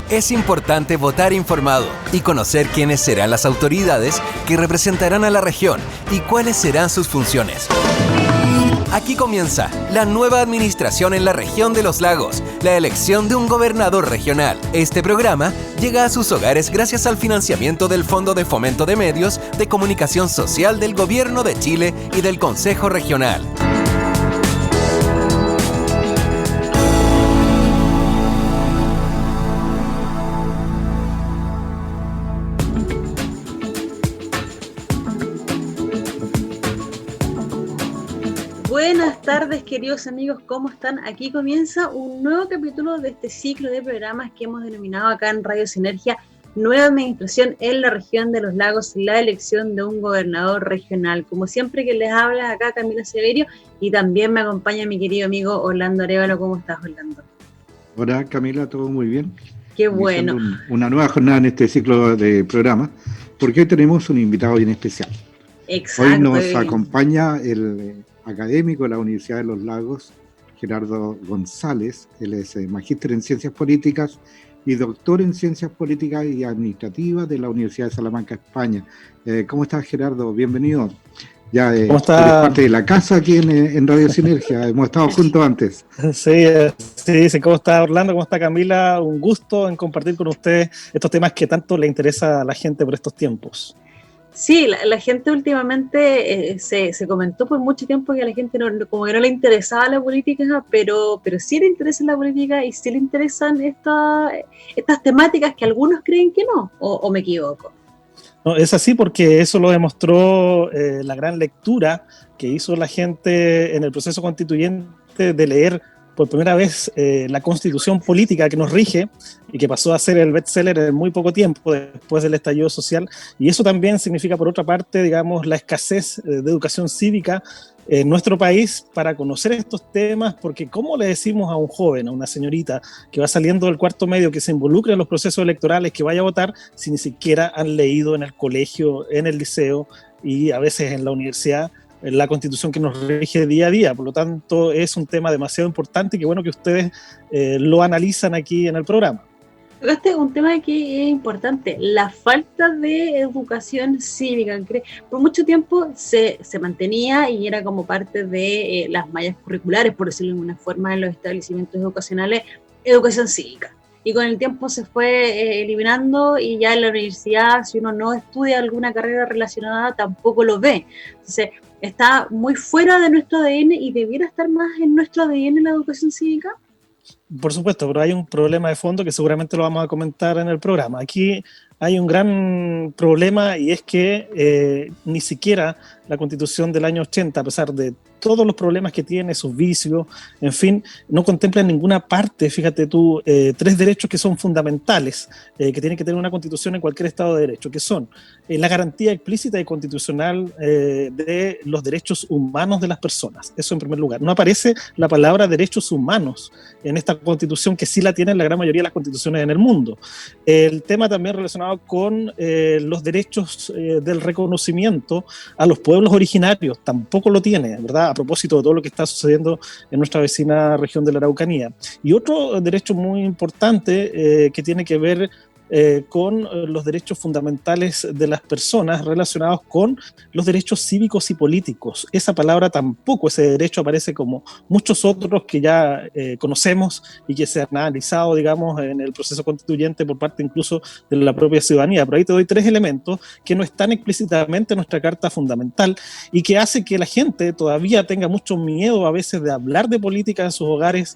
Es importante votar informado y conocer quiénes serán las autoridades que representarán a la región y cuáles serán sus funciones. Aquí comienza la nueva administración en la región de los lagos, la elección de un gobernador regional. Este programa llega a sus hogares gracias al financiamiento del Fondo de Fomento de Medios de Comunicación Social del Gobierno de Chile y del Consejo Regional. Buenas tardes, queridos amigos, ¿cómo están? Aquí comienza un nuevo capítulo de este ciclo de programas que hemos denominado acá en Radio Sinergia Nueva Administración en la región de los lagos, la elección de un gobernador regional. Como siempre que les habla acá Camila Severio y también me acompaña mi querido amigo Orlando Arévalo. ¿Cómo estás, Orlando? Hola Camila, todo muy bien. Qué bueno. Una nueva jornada en este ciclo de programas, porque hoy tenemos un invitado bien especial. Exacto. Hoy nos acompaña el académico de la Universidad de los Lagos, Gerardo González. Él es magíster en Ciencias Políticas y doctor en Ciencias Políticas y Administrativas de la Universidad de Salamanca, España. ¿Cómo estás, Gerardo? Bienvenido. Ya eres parte de la casa aquí en Radio Sinergia. Hemos estado juntos antes. Sí. ¿Cómo está Orlando? ¿Cómo está Camila? Un gusto en compartir con ustedes estos temas que tanto le interesa a la gente por estos tiempos. Sí, la gente últimamente se comentó por mucho tiempo que a la gente como que no le interesaba la política, pero sí le interesa la política y sí le interesan estas temáticas que algunos creen que no, o me equivoco. No, es así porque eso lo demostró la gran lectura que hizo la gente en el proceso constituyente de leer por primera vez la constitución política que nos rige y que pasó a ser el bestseller en muy poco tiempo después del estallido social. Y eso también significa, por otra parte, digamos, la escasez de educación cívica en nuestro país para conocer estos temas, porque ¿cómo le decimos a un joven, a una señorita que va saliendo del cuarto medio, que se involucre en los procesos electorales, que vaya a votar, si ni siquiera han leído en el colegio, en el liceo y a veces en la universidad la Constitución que nos rige día a día? Por lo tanto, es un tema demasiado importante y qué bueno que ustedes lo analizan aquí en el programa. Este es un tema que es importante, la falta de educación cívica. Por mucho tiempo se mantenía y era como parte de las mallas curriculares, por decirlo de alguna forma, en los establecimientos educacionales, educación cívica. Y con el tiempo se fue eliminando y ya en la universidad, si uno no estudia alguna carrera relacionada, tampoco lo ve. Entonces, está muy fuera de nuestro ADN y debiera estar más en nuestro ADN la educación cívica. Por supuesto, pero hay un problema de fondo que seguramente lo vamos a comentar en el programa. Aquí hay un gran problema y es que ni siquiera la Constitución del año 80, a pesar de todos los problemas que tiene, sus vicios, en fin, no contempla en ninguna parte, fíjate tú, 3 derechos que son fundamentales, que tiene que tener una constitución en cualquier Estado de Derecho, que son la garantía explícita y constitucional de los derechos humanos de las personas. Eso en primer lugar. No aparece la palabra derechos humanos en esta constitución, que sí la tienen la gran mayoría de las constituciones en el mundo. El tema también relacionado con los derechos del reconocimiento a los pueblos originarios, tampoco lo tiene, ¿verdad? A propósito de todo lo que está sucediendo en nuestra vecina región de la Araucanía. Y otro derecho muy importante que tiene que ver con los derechos fundamentales de las personas relacionados con los derechos cívicos y políticos. Esa palabra tampoco, ese derecho aparece como muchos otros que ya conocemos y que se han analizado, digamos, en el proceso constituyente por parte incluso de la propia ciudadanía. Pero ahí te doy 3 elementos que no están explícitamente en nuestra Carta Fundamental y que hace que la gente todavía tenga mucho miedo a veces de hablar de política en sus hogares,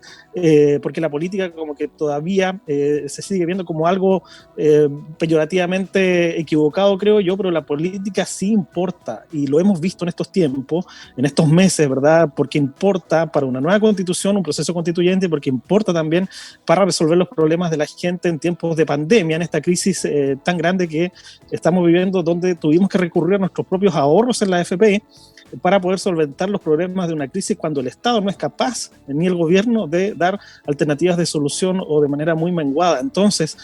porque la política como que todavía se sigue viendo como algo peyorativamente equivocado, creo yo, pero la política sí importa y lo hemos visto en estos tiempos, en estos meses, ¿verdad? Porque importa para una nueva constitución, un proceso constituyente, porque importa también para resolver los problemas de la gente en tiempos de pandemia, en esta crisis tan grande que estamos viviendo, donde tuvimos que recurrir a nuestros propios ahorros en la AFP para poder solventar los problemas de una crisis cuando el Estado no es capaz, ni el gobierno, de dar alternativas de solución o de manera muy menguada. Entonces,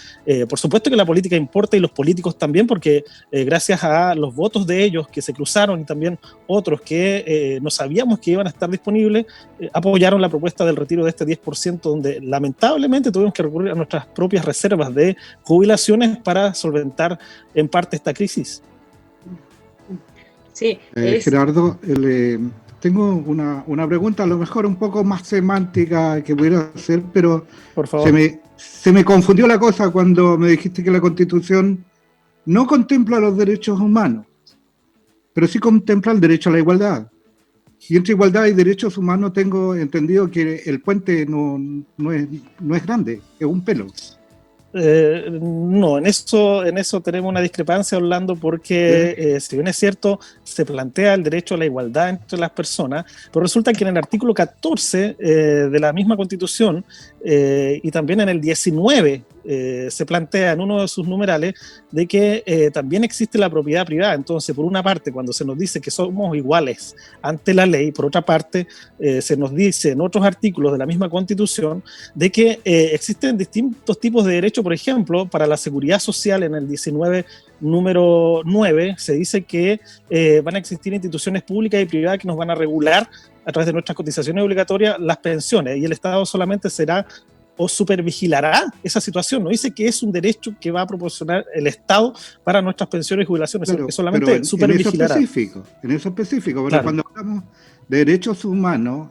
por supuesto que la política importa y los políticos también, porque gracias a los votos de ellos que se cruzaron y también otros que no sabíamos que iban a estar disponibles, apoyaron la propuesta del retiro de este 10%, donde lamentablemente tuvimos que recurrir a nuestras propias reservas de jubilaciones para solventar en parte esta crisis. Sí, Gerardo, tengo una pregunta, a lo mejor un poco más semántica que pudiera hacer, pero por favor. Se me confundió la cosa cuando me dijiste que la Constitución no contempla los derechos humanos, pero sí contempla el derecho a la igualdad. Y entre igualdad y derechos humanos tengo entendido que el puente no es grande, es un pelo. No, en eso tenemos una discrepancia, Orlando, porque si bien es cierto, se plantea el derecho a la igualdad entre las personas, pero resulta que en el artículo 14 de la misma Constitución y también en el 19 se plantea en uno de sus numerales de que también existe la propiedad privada. Entonces, por una parte, cuando se nos dice que somos iguales ante la ley, por otra parte, se nos dice en otros artículos de la misma Constitución de que existen distintos tipos de derechos. Por ejemplo, para la seguridad social, en el 19 número 9, se dice que van a existir instituciones públicas y privadas que nos van a regular a través de nuestras cotizaciones obligatorias las pensiones, y el Estado solamente será o supervigilará esa situación. No dice que es un derecho que va a proporcionar el Estado para nuestras pensiones y jubilaciones, que solamente supervigilará. En eso específico, porque claro, cuando hablamos de derechos humanos,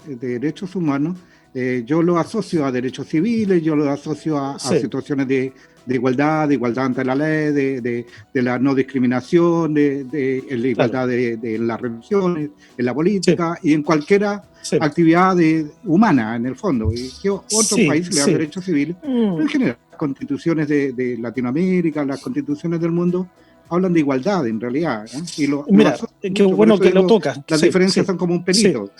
yo lo asocio a derechos civiles, yo lo asocio a situaciones de igualdad ante la ley, de la no discriminación, de la igualdad de las religiones, en la política y en cualquier actividad humana, en el fondo. Y que otros países le dan derechos civiles, pero en general las constituciones de Latinoamérica, las constituciones del mundo, hablan de igualdad en realidad. Mira, qué bueno que lo tocas. Las diferencias son como un pelito.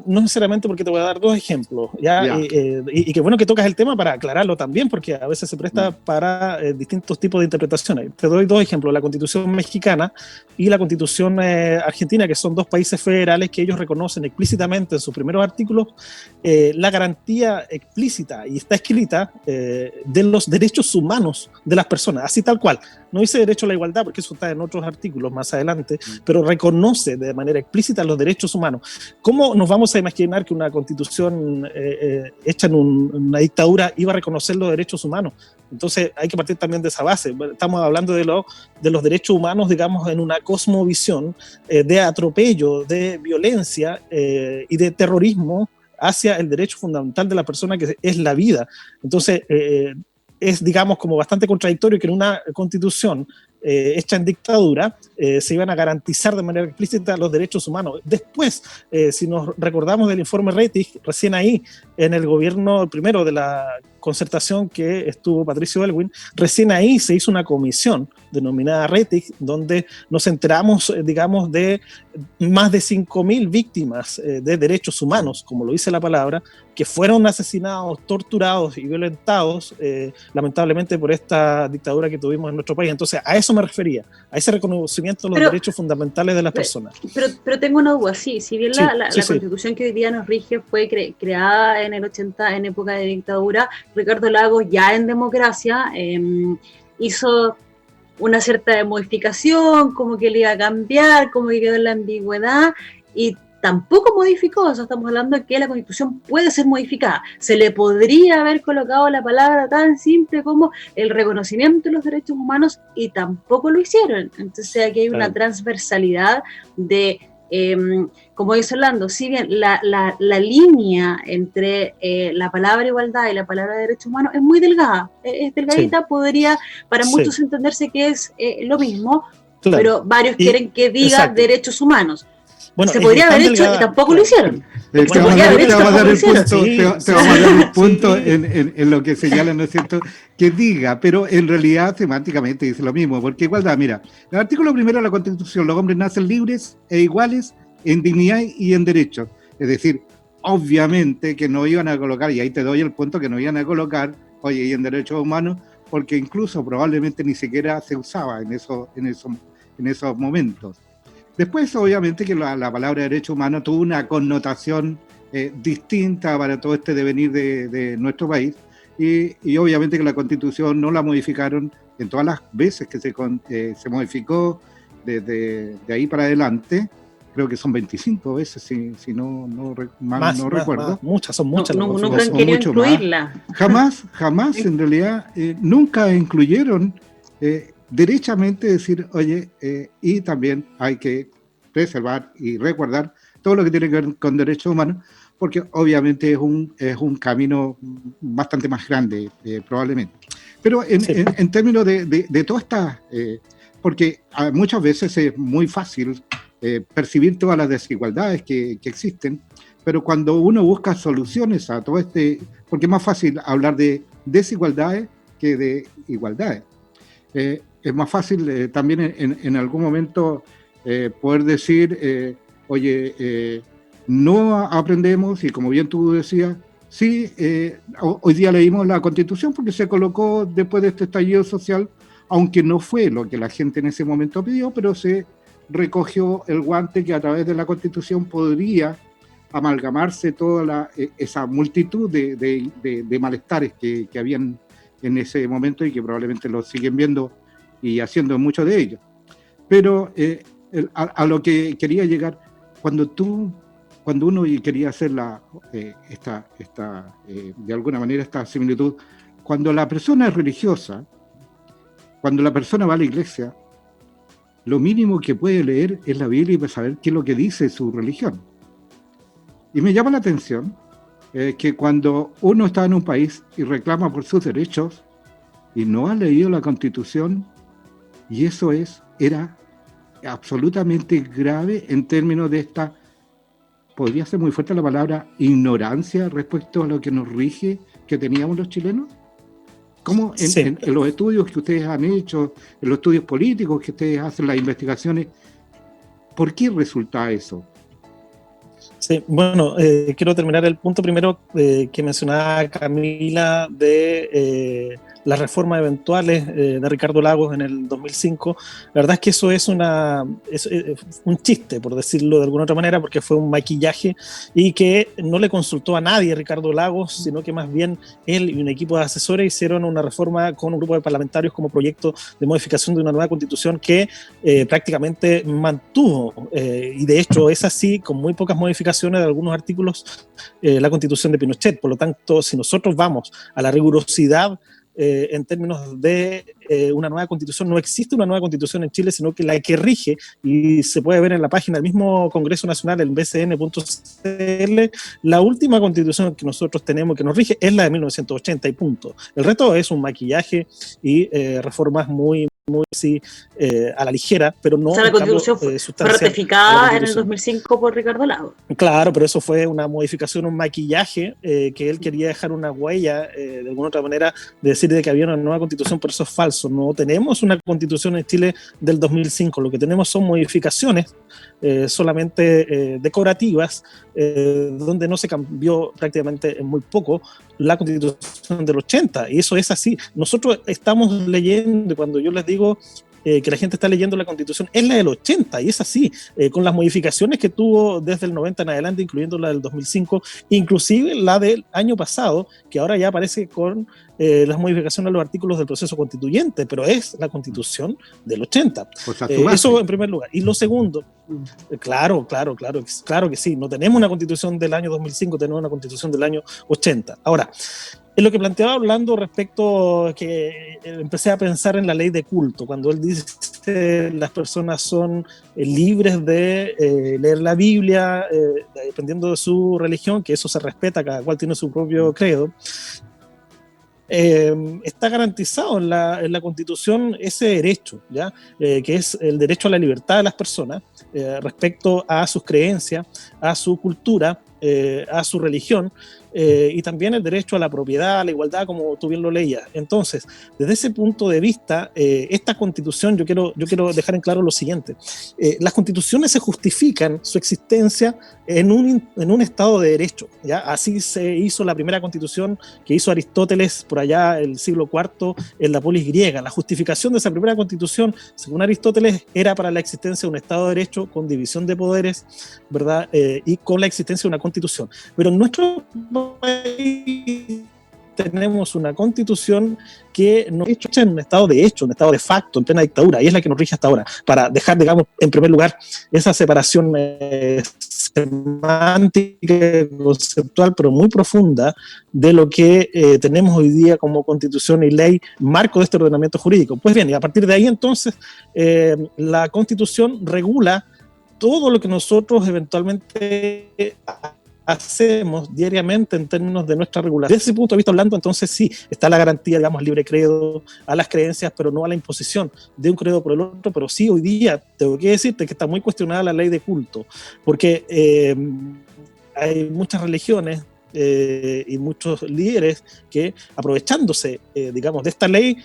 No necesariamente, porque te voy a dar dos ejemplos, y qué bueno que tocas el tema para aclararlo también, porque a veces se presta para distintos tipos de interpretaciones. Te doy dos ejemplos: la Constitución mexicana y la Constitución argentina, que son dos países federales que ellos reconocen explícitamente en sus primeros artículos la garantía explícita, y está escrita, de los derechos humanos de las personas, así tal cual. No dice derecho a la igualdad, porque eso está en otros artículos más adelante, pero reconoce de manera explícita los derechos humanos. ¿Cómo nos vamos a imaginar que una constitución hecha en una dictadura iba a reconocer los derechos humanos? Entonces hay que partir también de esa base. Estamos hablando de los derechos humanos, digamos, en una cosmovisión de atropello, de violencia y de terrorismo hacia el derecho fundamental de la persona, que es la vida. Entonces, es, digamos, como bastante contradictorio que en una constitución hecha en dictadura se iban a garantizar de manera explícita los derechos humanos. Después, si nos recordamos del informe Rettig, recién ahí, en el gobierno primero de la concertación que estuvo Patricio Aylwin, recién ahí se hizo una comisión denominada Rettig, donde nos enteramos, digamos, de más de 5.000 víctimas de derechos humanos, como lo dice la palabra, que fueron asesinados, torturados y violentados, lamentablemente, por esta dictadura que tuvimos en nuestro país. Entonces, a eso me refería, a ese reconocimiento de los derechos fundamentales de las personas. Pero tengo una duda, si bien la Constitución que hoy día nos rige fue creada en el 80, en época de dictadura, Ricardo Lagos, ya en democracia, hizo una cierta modificación, como que le iba a cambiar, como que quedó en la ambigüedad, y tampoco modificó. O sea, estamos hablando de que la Constitución puede ser modificada. Se le podría haber colocado la palabra tan simple como el reconocimiento de los derechos humanos, y tampoco lo hicieron. Entonces aquí hay una transversalidad de, como dice Orlando, si bien la línea entre la palabra igualdad y la palabra derechos humanos es muy delgada, es delgadita, podría para muchos entenderse que es lo mismo, pero varios quieren que diga derechos humanos. Bueno, se podría haber hecho y tampoco lo hicieron. Te vamos a dar el punto en lo que señala, ¿no es cierto?, que diga, pero en realidad semánticamente dice lo mismo, porque igualdad, mira, el artículo 1 de la Constitución: los hombres nacen libres e iguales en dignidad y en derechos. Es decir, obviamente que no iban a colocar, y ahí te doy el punto, que no iban a colocar, oye, y en derechos humanos, porque incluso probablemente ni siquiera se usaba en esos momentos. Después, obviamente, que la palabra derecho humano tuvo una connotación distinta para todo este devenir de nuestro país, y obviamente que la Constitución no la modificaron en todas las veces que se modificó desde de ahí para adelante. Creo que son 25 veces, si no recuerdo. Muchas, son muchas. Nunca han querido incluirla. Jamás en realidad, nunca incluyeron derechamente decir, oye, y también hay que preservar y resguardar todo lo que tiene que ver con derechos humanos, porque obviamente es un camino bastante más grande, probablemente. Pero en términos de todas estas, porque muchas veces es muy fácil percibir todas las desigualdades que existen, pero cuando uno busca soluciones a todo porque es más fácil hablar de desigualdades que de igualdades. Es más fácil también en algún momento poder decir, oye, no aprendemos, y como bien tú decías, sí, hoy día leímos la Constitución porque se colocó después de este estallido social, aunque no fue lo que la gente en ese momento pidió, pero se recogió el guante que a través de la Constitución podría amalgamarse toda esa multitud de malestares que habían en ese momento y que probablemente lo siguen viendo y haciendo muchos de ellos. Pero a lo que quería llegar, cuando uno quería hacer de alguna manera esta similitud, cuando la persona es religiosa, cuando la persona va a la iglesia, lo mínimo que puede leer es la Biblia y para saber qué es lo que dice su religión. Y me llama la atención que cuando uno está en un país y reclama por sus derechos y no ha leído la Constitución, y eso era absolutamente grave en términos de podría ser muy fuerte la palabra, ignorancia respecto a lo que nos rige, que teníamos los chilenos. ¿Cómo en los estudios que ustedes han hecho, en los estudios políticos que ustedes hacen, las investigaciones, por qué resulta eso? Sí, bueno, quiero terminar el punto primero que mencionaba Camila de las reformas eventuales de Ricardo Lagos en el 2005. La verdad es que eso es un chiste, por decirlo de alguna otra manera, porque fue un maquillaje y que no le consultó a nadie Ricardo Lagos, sino que más bien él y un equipo de asesores hicieron una reforma con un grupo de parlamentarios como proyecto de modificación de una nueva constitución que prácticamente mantuvo, y de hecho es así, con muy pocas modificaciones de algunos artículos, la constitución de Pinochet. Por lo tanto, si nosotros vamos a la rigurosidad en términos de una nueva constitución, no existe una nueva constitución en Chile, sino que la que rige, y se puede ver en la página del mismo Congreso Nacional, el bcn.cl, la última constitución que nosotros tenemos que nos rige es la de 1980 y punto. El resto es un maquillaje y reformas muy sí, a la ligera, pero no. O sea, la Constitución fue ratificada en el 2005 por Ricardo Lagos. Claro, pero eso fue una modificación, un maquillaje, que él quería dejar una huella, de alguna otra manera, de decir de que había una nueva Constitución, pero eso es falso. No tenemos una Constitución en Chile del 2005, lo que tenemos son modificaciones solamente decorativas, donde no se cambió prácticamente muy poco la Constitución del 80, y eso es así. Nosotros estamos leyendo, cuando yo les digo que la gente está leyendo la Constitución, es la del 80, y es así, con las modificaciones que tuvo desde el 90 en adelante, incluyendo la del 2005, inclusive la del año pasado, que ahora ya aparece con las modificaciones a los artículos del proceso constituyente, pero es la Constitución del 80. Eso en primer lugar. Y lo segundo, claro que sí, no tenemos una Constitución del año 2005, tenemos una Constitución del año 80. Ahora, en lo que planteaba hablando respecto que empecé a pensar en la ley de culto, cuando él dice las personas son libres de leer la Biblia, dependiendo de su religión, que eso se respeta, cada cual tiene su propio credo. Está garantizado en la Constitución ese derecho, ¿ya? Que es el derecho a la libertad de las personas respecto a sus creencias, a su cultura, a su religión, y también el derecho a la propiedad, a la igualdad, como tú bien lo leías. Entonces, desde ese punto de vista, esta Constitución, yo quiero dejar en claro lo siguiente. Las constituciones se justifican su existencia en un Estado de Derecho, ¿ya? Así se hizo la primera Constitución que hizo Aristóteles por allá el siglo IV en la polis griega. La justificación de esa primera Constitución, según Aristóteles, era para la existencia de un Estado de Derecho con división de poderes, ¿verdad? Y con la existencia de una Constitución. Pero en nuestro país tenemos una Constitución que nos hecha en un estado de hecho, un estado de facto, en plena dictadura, y es la que nos rige hasta ahora, para dejar, digamos, en primer lugar, esa separación semántica, conceptual, pero muy profunda, de lo que tenemos hoy día como Constitución y ley, marco de este ordenamiento jurídico. Pues bien, y a partir de ahí, entonces, la Constitución regula todo lo que nosotros eventualmente hacemos diariamente en términos de nuestra regulación. Desde ese punto de vista hablando, entonces sí, está la garantía, digamos, libre credo a las creencias, pero no a la imposición de un credo por el otro. Pero sí, hoy día tengo que decirte que está muy cuestionada la ley de culto, porque hay muchas religiones y muchos líderes que, aprovechándose, digamos, de esta ley,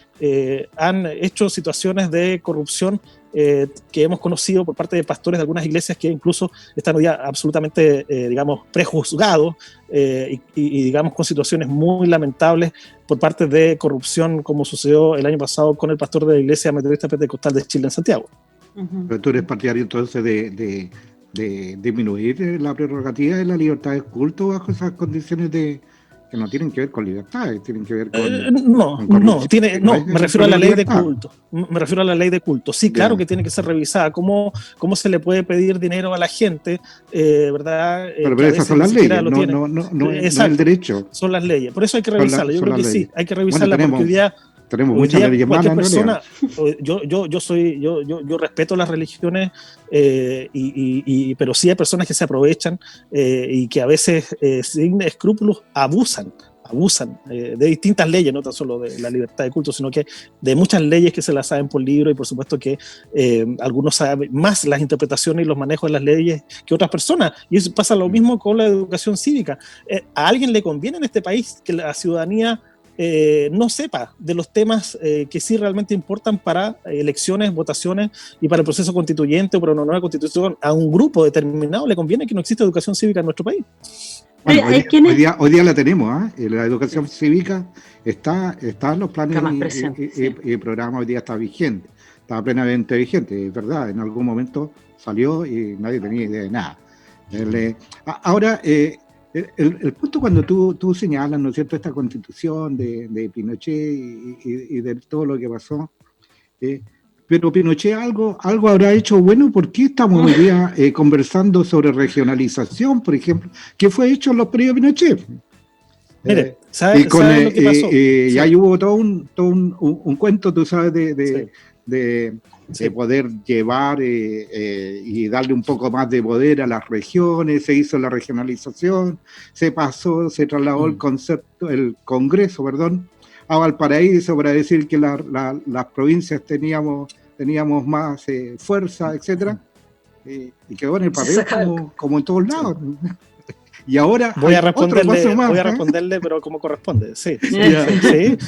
han hecho situaciones de corrupción que hemos conocido por parte de pastores de algunas iglesias que incluso están hoy día absolutamente, digamos, prejuzgados y, digamos, con situaciones muy lamentables por parte de corrupción, como sucedió el año pasado con el pastor de la Iglesia Metodista Pentecostal de Chile en Santiago. Pero tú eres partidario entonces de disminuir la prerrogativa de la libertad de culto bajo esas condiciones que no tienen que ver con libertades, tienen que ver con... me refiero a la ley de culto. Me refiero a la ley de culto. Sí, claro que tiene que ser revisada. ¿Cómo se le puede pedir dinero a la gente? ¿Verdad? Pero esas son las leyes, no es el derecho. Son las leyes. Por eso hay que revisarla. Yo creo que sí, hay que revisarla, porque hoy día... Tenemos muchas leyes malas en persona, yo respeto las religiones, pero sí hay personas que se aprovechan y que a veces sin escrúpulos abusan de distintas leyes, no tan solo de la libertad de culto, sino que de muchas leyes que se las saben por libro, y por supuesto que algunos saben más las interpretaciones y los manejos de las leyes que otras personas. Y eso pasa lo mismo con la educación cívica. ¿A alguien le conviene en este país que la ciudadanía no sepa de los temas que sí realmente importan para elecciones, votaciones y para el proceso constituyente o para una nueva constitución? A un grupo determinado le conviene que no exista educación cívica en nuestro país. Bueno, hoy día la tenemos, la educación cívica está en los planes y programa, hoy día está vigente, está plenamente vigente, es verdad, en algún momento salió y nadie tenía idea de nada. Ahora, el punto cuando tú señalas, ¿no es cierto?, esta constitución de Pinochet y de todo lo que pasó, pero Pinochet algo habrá hecho bueno. ¿Por qué estamos hoy día conversando sobre regionalización, por ejemplo, que fue hecho en los periodos de Pinochet? Mire, ¿sabe lo que pasó? Y ahí hubo todo un cuento, tú sabes, de poder llevar y darle un poco más de poder a las regiones. Se hizo la regionalización, se trasladó el Congreso, a Valparaíso para decir que las provincias teníamos más fuerza, etcétera, y quedó en el papel como en todos lados. Y ahora voy a responderle, pero como corresponde. Sí.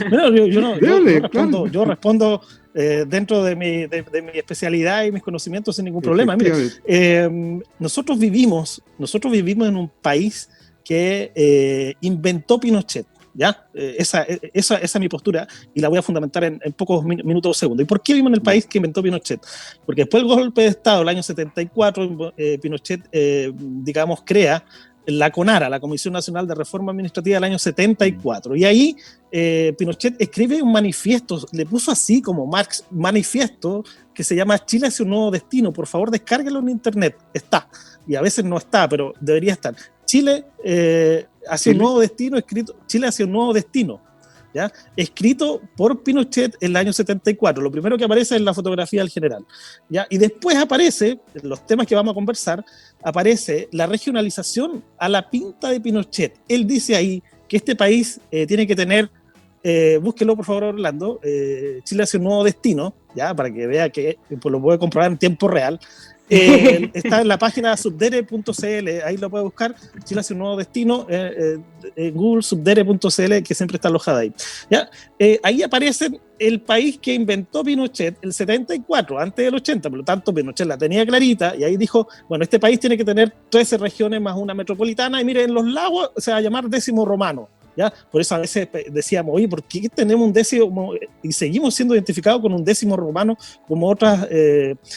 Bueno, yo respondo dentro de mi especialidad y mis conocimientos sin ningún problema. Mire, nosotros vivimos en un país que inventó Pinochet. ¿Ya? Esa es mi postura y la voy a fundamentar en pocos minutos o segundos. ¿Y por qué vivimos en el país que inventó Pinochet? Porque después del golpe de Estado del año 74, Pinochet, digamos, crea la CONARA, la Comisión Nacional de Reforma Administrativa, del año 74. Y ahí Pinochet escribe un manifiesto, le puso así como Marx, manifiesto, que se llama Chile hacia un nuevo destino. Por favor, descárguelo en internet. Está. Y a veces no está, pero debería estar. Chile hacia un nuevo destino, Chile hacia un nuevo destino, ¿ya? Escrito por Pinochet en el año 74. Lo primero que aparece es la fotografía del general, ¿ya? Y después aparece, en los temas que vamos a conversar, aparece la regionalización a la pinta de Pinochet. Él dice ahí que este país tiene que tener, búsquelo por favor, Orlando, Chile hacia un nuevo destino, ¿ya? Para que vea que pues, lo puede comprobar en tiempo real. Está en la página subdere.cl, ahí lo puede buscar. Chile hace un nuevo destino, en Google, subdere.cl, que siempre está alojada ahí. ¿Ya? Ahí aparece el país que inventó Pinochet el 74, antes del 80, por lo tanto Pinochet la tenía clarita, y ahí dijo, bueno, este país tiene que tener 13 regiones más una metropolitana, y miren, los lagos se va a llamar 10º romano. ¿Ya? Por eso a veces decíamos, oye, ¿por qué tenemos un 10º y seguimos siendo identificados con un 10º romano como otras,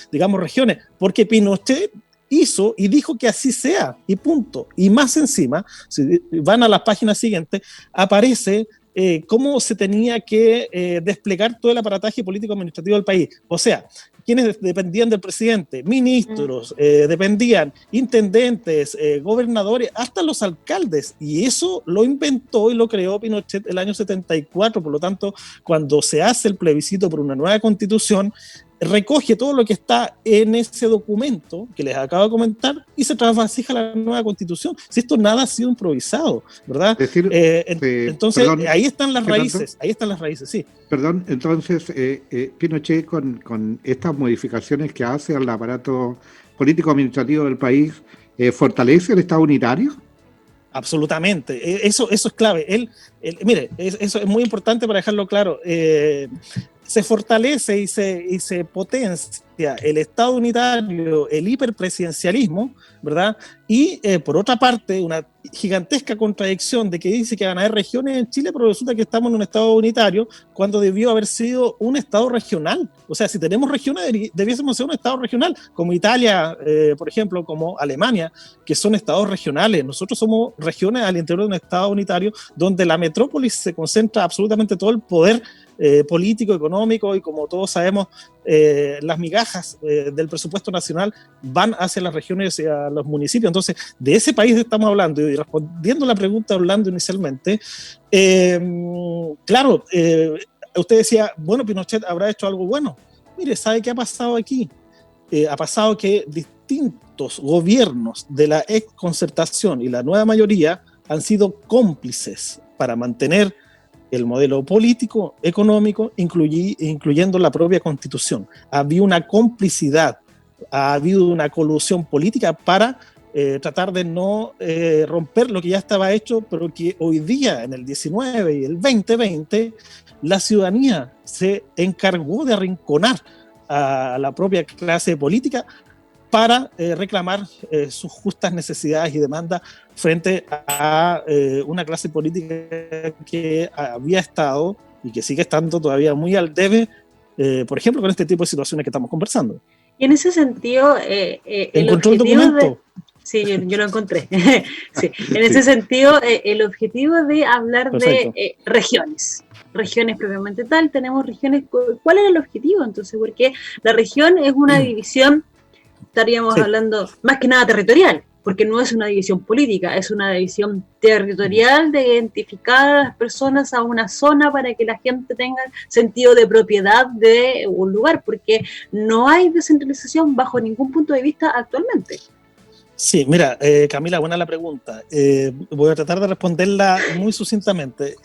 digamos, regiones? Porque Pinochet hizo y dijo que así sea, y punto. Y más encima, si van a las páginas siguientes, aparece cómo se tenía que desplegar todo el aparataje político-administrativo del país. O sea, quienes dependían del presidente, ministros, dependían intendentes, gobernadores, hasta los alcaldes, y eso lo inventó y lo creó Pinochet el año 74. Por lo tanto, cuando se hace el plebiscito por una nueva constitución, recoge todo lo que está en ese documento que les acabo de comentar y se trasvasija la nueva constitución. Si esto nada ha sido improvisado, ¿verdad? Es decir, entonces, perdón, ahí están las raíces, sí. Perdón, entonces, Pinochet con estas modificaciones que hace al aparato político-administrativo del país, ¿fortalece el Estado unitario? Absolutamente, eso es clave. Mire, eso es muy importante para dejarlo claro. Se fortalece y se potencia el Estado unitario, el hiperpresidencialismo, ¿verdad? Y por otra parte, una gigantesca contradicción de que dice que van a haber regiones en Chile, pero resulta que estamos en un Estado unitario cuando debió haber sido un Estado regional. O sea, si tenemos regiones, debiésemos ser un Estado regional, como Italia, por ejemplo, como Alemania, que son Estados regionales. Nosotros somos regiones al interior de un Estado unitario donde la metrópolis se concentra absolutamente todo el poder político, económico, y como todos sabemos, las migajas del presupuesto nacional van hacia las regiones y a los municipios. Entonces, de ese país estamos hablando, y respondiendo a la pregunta hablando inicialmente, claro, usted decía, bueno, Pinochet habrá hecho algo bueno. Mire, ¿sabe qué ha pasado aquí? Ha pasado que distintos gobiernos de la exconcertación y la nueva mayoría han sido cómplices para mantener el modelo político, económico, incluyendo la propia Constitución. Ha habido una complicidad, ha habido una colusión política para tratar de no romper lo que ya estaba hecho, pero que hoy día, en el 19 y el 2020, la ciudadanía se encargó de arrinconar a la propia clase política para reclamar sus justas necesidades y demandas frente a una clase política que había estado y que sigue estando todavía muy al debe, por ejemplo, con este tipo de situaciones que estamos conversando. Y en ese sentido, ¿encontró el documento? Sí, yo lo encontré. Sí. En ese sentido, el objetivo de hablar Perfecto. de regiones propiamente tal, tenemos regiones. ¿Cuál era el objetivo entonces? Porque la región es una división, estaríamos hablando más que nada territorial, porque no es una división política, es una división territorial de identificar a las personas a una zona para que la gente tenga sentido de propiedad de un lugar, porque no hay descentralización bajo ningún punto de vista actualmente. Sí, mira, Camila, buena la pregunta. Voy a tratar de responderla muy sucintamente.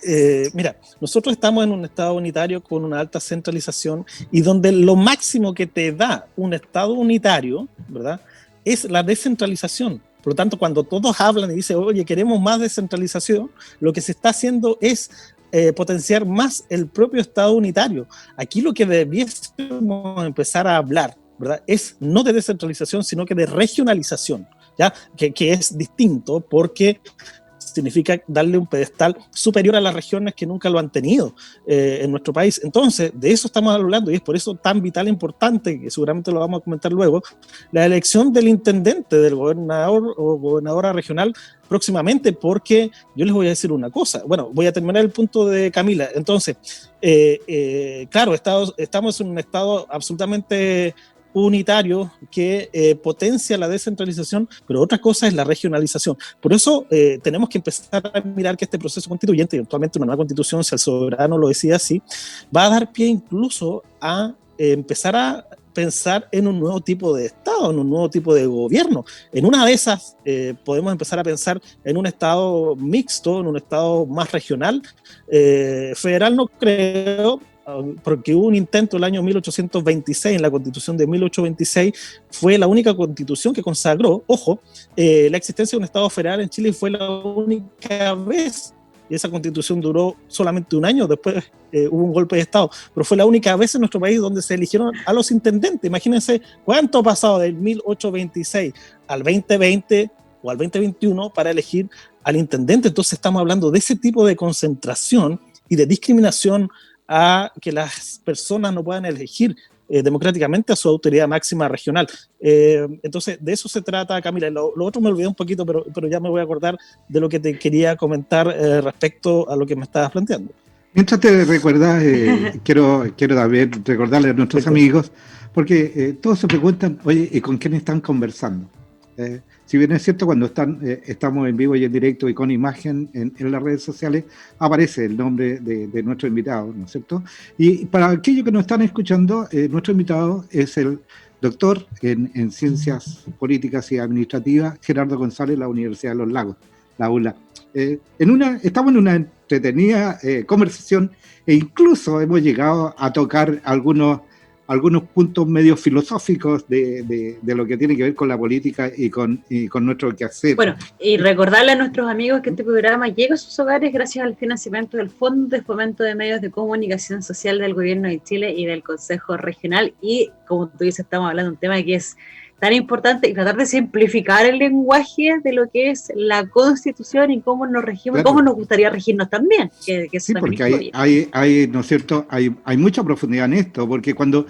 Mira, nosotros estamos en un Estado unitario con una alta centralización y donde lo máximo que te da un Estado unitario, ¿verdad?, es la descentralización. Por lo tanto, cuando todos hablan y dicen, oye, queremos más descentralización, lo que se está haciendo es potenciar más el propio Estado unitario. Aquí lo que debiésemos empezar a hablar, ¿verdad?, es no de descentralización, sino que de regionalización, ¿ya? Que es distinto, porque significa darle un pedestal superior a las regiones que nunca lo han tenido en nuestro país. Entonces, de eso estamos hablando, y es por eso tan vital e importante, que seguramente lo vamos a comentar luego, la elección del intendente, del gobernador o gobernadora regional próximamente, porque yo les voy a decir una cosa. Bueno, voy a terminar el punto de Camila. Entonces, claro, estamos en un estado absolutamente unitario que potencia la descentralización, pero otra cosa es la regionalización. Por eso tenemos que empezar a mirar que este proceso constituyente, eventualmente una nueva constitución, si el soberano lo decide así, va a dar pie incluso a empezar a pensar en un nuevo tipo de Estado, en un nuevo tipo de gobierno. En una de esas podemos empezar a pensar en un Estado mixto, en un Estado más regional. Federal no creo, porque hubo un intento el año 1826, en la Constitución de 1826, fue la única constitución que consagró, ojo, la existencia de un Estado federal en Chile, fue la única vez, y esa constitución duró solamente un año, después hubo un golpe de Estado, pero fue la única vez en nuestro país donde se eligieron a los intendentes. Imagínense cuánto ha pasado del 1826 al 2020 o al 2021 para elegir al intendente. Entonces estamos hablando de ese tipo de concentración y de discriminación a que las personas no puedan elegir democráticamente a su autoridad máxima regional. Entonces, de eso se trata, Camila. Lo otro me olvidé un poquito, pero ya me voy a acordar de lo que te quería comentar respecto a lo que me estabas planteando. Mientras te recuerdas, quiero también recordarle a nuestros amigos, porque todos se preguntan, oye, ¿y con quién están conversando? Si bien es cierto, cuando estamos en vivo y en directo y con imagen en las redes sociales, aparece el nombre de nuestro invitado, ¿no es cierto? Y para aquellos que nos están escuchando, nuestro invitado es el doctor en Ciencias Políticas y Administrativas, Gerardo González, de la Universidad de los Lagos, la ULA. Estamos en una entretenida conversación e incluso hemos llegado a tocar algunos puntos medio filosóficos de lo que tiene que ver con la política y con nuestro quehacer. Bueno, y recordarle a nuestros amigos que este programa llega a sus hogares gracias al financiamiento del Fondo de Fomento de Medios de Comunicación Social del Gobierno de Chile y del Consejo Regional. Y como tú dices, estamos hablando de un tema que es tan importante y tratar de simplificar el lenguaje de lo que es la Constitución y cómo nos regimos, claro, cómo nos gustaría regirnos también. Que sí, porque hay, ¿no es cierto? Hay mucha profundidad en esto, porque cuando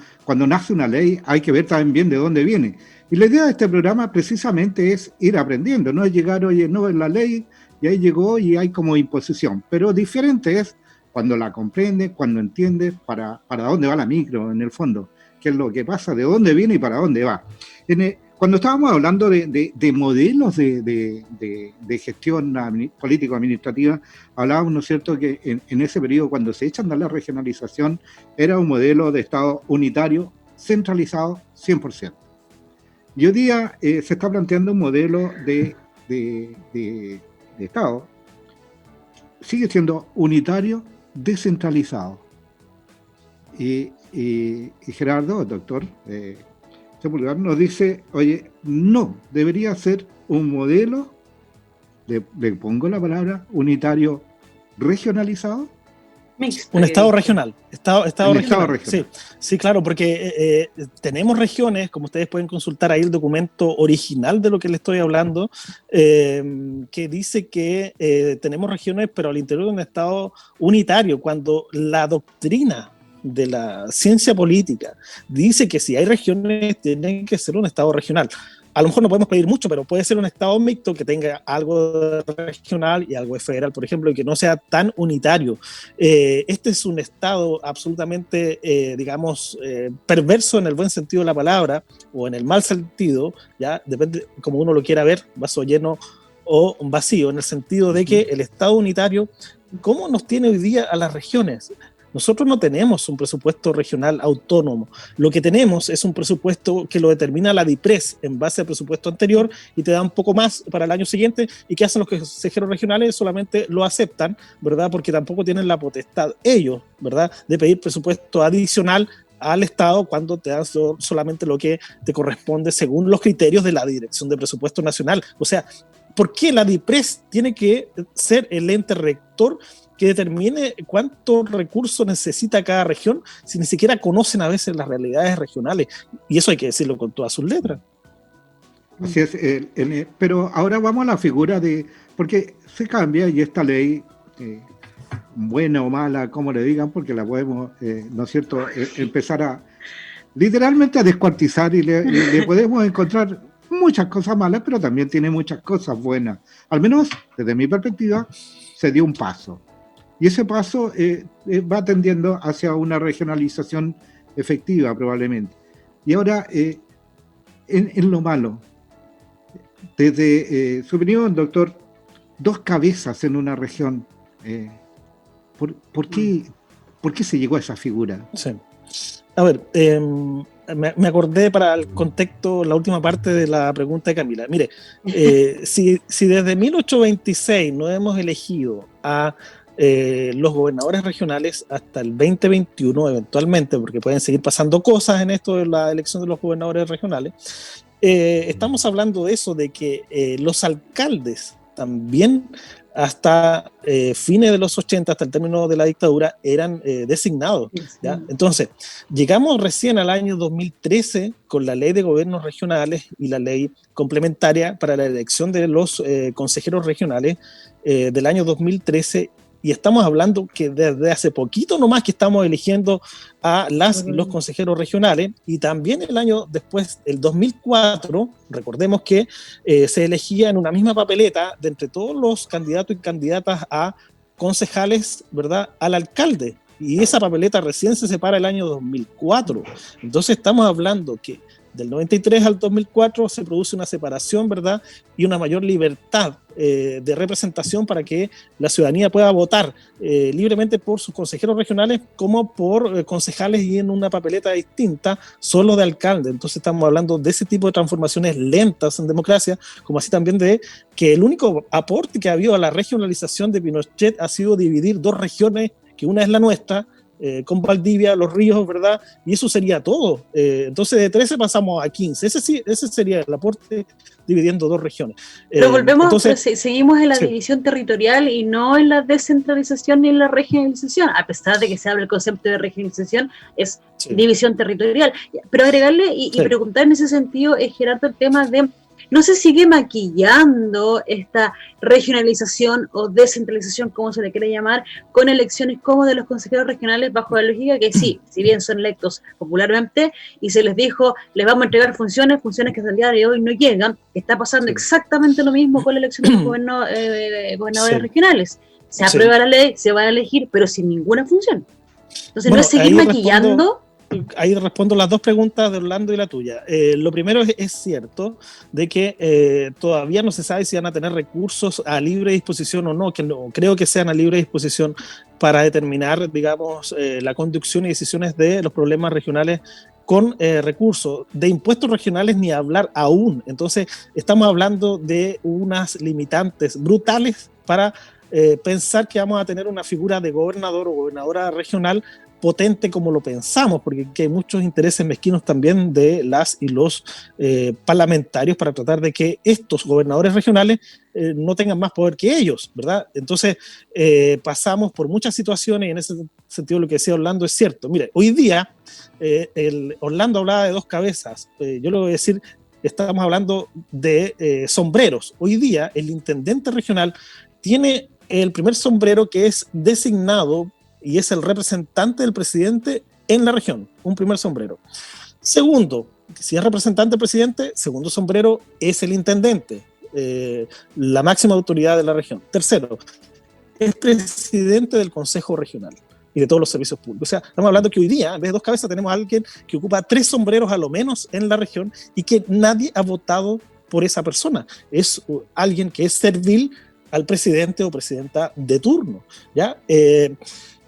nace una ley hay que ver también bien de dónde viene. Y la idea de este programa precisamente es ir aprendiendo, no es llegar, oye, no es la ley, y ahí llegó y hay como imposición. Pero diferente es cuando la comprendes, cuando entiendes para dónde va la micro, en el fondo, qué es lo que pasa, de dónde viene y para dónde va. Cuando estábamos hablando de modelos de gestión político-administrativa, hablábamos, ¿no es cierto?, que en ese periodo, cuando se echan de la regionalización, era un modelo de Estado unitario, centralizado, 100%. Y hoy día se está planteando un modelo de Estado, sigue siendo unitario, descentralizado. Y Gerardo, doctor Sepúlveda, nos dice, oye, no, debería ser un modelo, le pongo la palabra, unitario regionalizado. Un Estado regional. Estado regional. Regional. Sí, claro, porque tenemos regiones, como ustedes pueden consultar ahí el documento original de lo que les estoy hablando, que dice que tenemos regiones, pero al interior de un Estado unitario, cuando la doctrina de la ciencia política dice que si hay regiones tienen que ser un Estado regional. A lo mejor no podemos pedir mucho, pero puede ser un Estado mixto que tenga algo de regional y algo de federal, por ejemplo, y que no sea tan unitario. Este es un Estado absolutamente, perverso en el buen sentido de la palabra, o en el mal sentido, ya depende como uno lo quiera ver, vaso lleno o vacío, en el sentido de que el Estado unitario, ¿cómo nos tiene hoy día a las regiones? Nosotros no tenemos un presupuesto regional autónomo. Lo que tenemos es un presupuesto que lo determina la DIPRES en base al presupuesto anterior y te da un poco más para el año siguiente. ¿Y qué hacen los consejeros regionales? Solamente lo aceptan, ¿verdad? Porque tampoco tienen la potestad ellos, ¿verdad?, de pedir presupuesto adicional al Estado cuando te dan solamente lo que te corresponde según los criterios de la Dirección de Presupuesto Nacional. O sea, ¿por qué la DIPRES tiene que ser el ente rector que determine cuántos recursos necesita cada región si ni siquiera conocen a veces las realidades regionales? Y eso hay que decirlo con todas sus letras. Así es, pero ahora vamos a la figura porque se cambia y esta ley, buena o mala, como le digan, porque la podemos, ¿no es cierto?, empezar literalmente a descuartizar y le podemos encontrar muchas cosas malas, pero también tiene muchas cosas buenas. Al menos, desde mi perspectiva, se dio un paso. Y ese paso va tendiendo hacia una regionalización efectiva, probablemente. Y ahora, en lo malo, desde su opinión, doctor, dos cabezas en una región, ¿por qué se llegó a esa figura? Sí. A ver, me acordé para el contexto, la última parte de la pregunta de Camila. Mire, si desde 1826 no hemos elegido a los gobernadores regionales hasta el 2021 eventualmente, porque pueden seguir pasando cosas en esto de la elección de los gobernadores regionales. Estamos hablando de eso, de que los alcaldes también hasta fines de los 80, hasta el término de la dictadura, eran designados, ¿ya? Entonces, llegamos recién al año 2013 con la ley de gobiernos regionales y la ley complementaria para la elección de los consejeros regionales del año 2013, y estamos hablando que desde hace poquito nomás que estamos eligiendo a las y los consejeros regionales, y también el año después, el 2004, recordemos que se elegía en una misma papeleta de entre todos los candidatos y candidatas a concejales, ¿verdad?, al alcalde, y esa papeleta recién se separa el año 2004. Entonces estamos hablando que del 93 al 2004 se produce una separación, ¿verdad?, y una mayor libertad de representación para que la ciudadanía pueda votar libremente por sus consejeros regionales como por concejales, y en una papeleta distinta solo de alcalde. Entonces estamos hablando de ese tipo de transformaciones lentas en democracia, como así también de que el único aporte que ha habido a la regionalización de Pinochet ha sido dividir dos regiones, que una es la nuestra, con Valdivia, Los Ríos, ¿verdad? Y eso sería todo. Entonces de 13 pasamos a 15. Ese sería el aporte, dividiendo dos regiones. Pero volvemos, entonces, seguimos en la división territorial y no en la descentralización ni en la regionalización, a pesar de que se habla el concepto de regionalización, es división territorial. Pero agregarle y preguntar en ese sentido, Gerardo, el tema de no se sigue maquillando esta regionalización o descentralización, como se le quiere llamar, con elecciones como de los consejeros regionales, bajo la lógica que sí, si bien son electos popularmente y se les dijo, les vamos a entregar funciones que hasta el día de hoy no llegan, está pasando exactamente lo mismo con la elección de los gobernadores regionales. Se aprueba la ley, se van a elegir, pero sin ninguna función. Entonces no es seguir maquillando. Ahí respondo las dos preguntas de Orlando y la tuya. Lo primero es cierto de que todavía no se sabe si van a tener recursos a libre disposición o no, que no creo que sean a libre disposición para determinar, digamos, la conducción y decisiones de los problemas regionales con recursos. De impuestos regionales ni hablar aún. Entonces estamos hablando de unas limitantes brutales para pensar que vamos a tener una figura de gobernador o gobernadora regional potente como lo pensamos, porque hay muchos intereses mezquinos también de las y los parlamentarios para tratar de que estos gobernadores regionales no tengan más poder que ellos, ¿verdad? Entonces pasamos por muchas situaciones, y en ese sentido lo que decía Orlando es cierto. Mire, hoy día Orlando hablaba de dos cabezas, yo le voy a decir, estamos hablando de sombreros. Hoy día el intendente regional tiene el primer sombrero, que es designado y es el representante del presidente en la región, un primer sombrero. Segundo, si es representante del presidente, segundo sombrero es el intendente, la máxima autoridad de la región. Tercero, es presidente del Consejo Regional y de todos los servicios públicos. O sea, estamos hablando que hoy día, en vez de dos cabezas, tenemos a alguien que ocupa tres sombreros a lo menos en la región y que nadie ha votado por esa persona. Es alguien que es servil al presidente o presidenta de turno, ¿ya?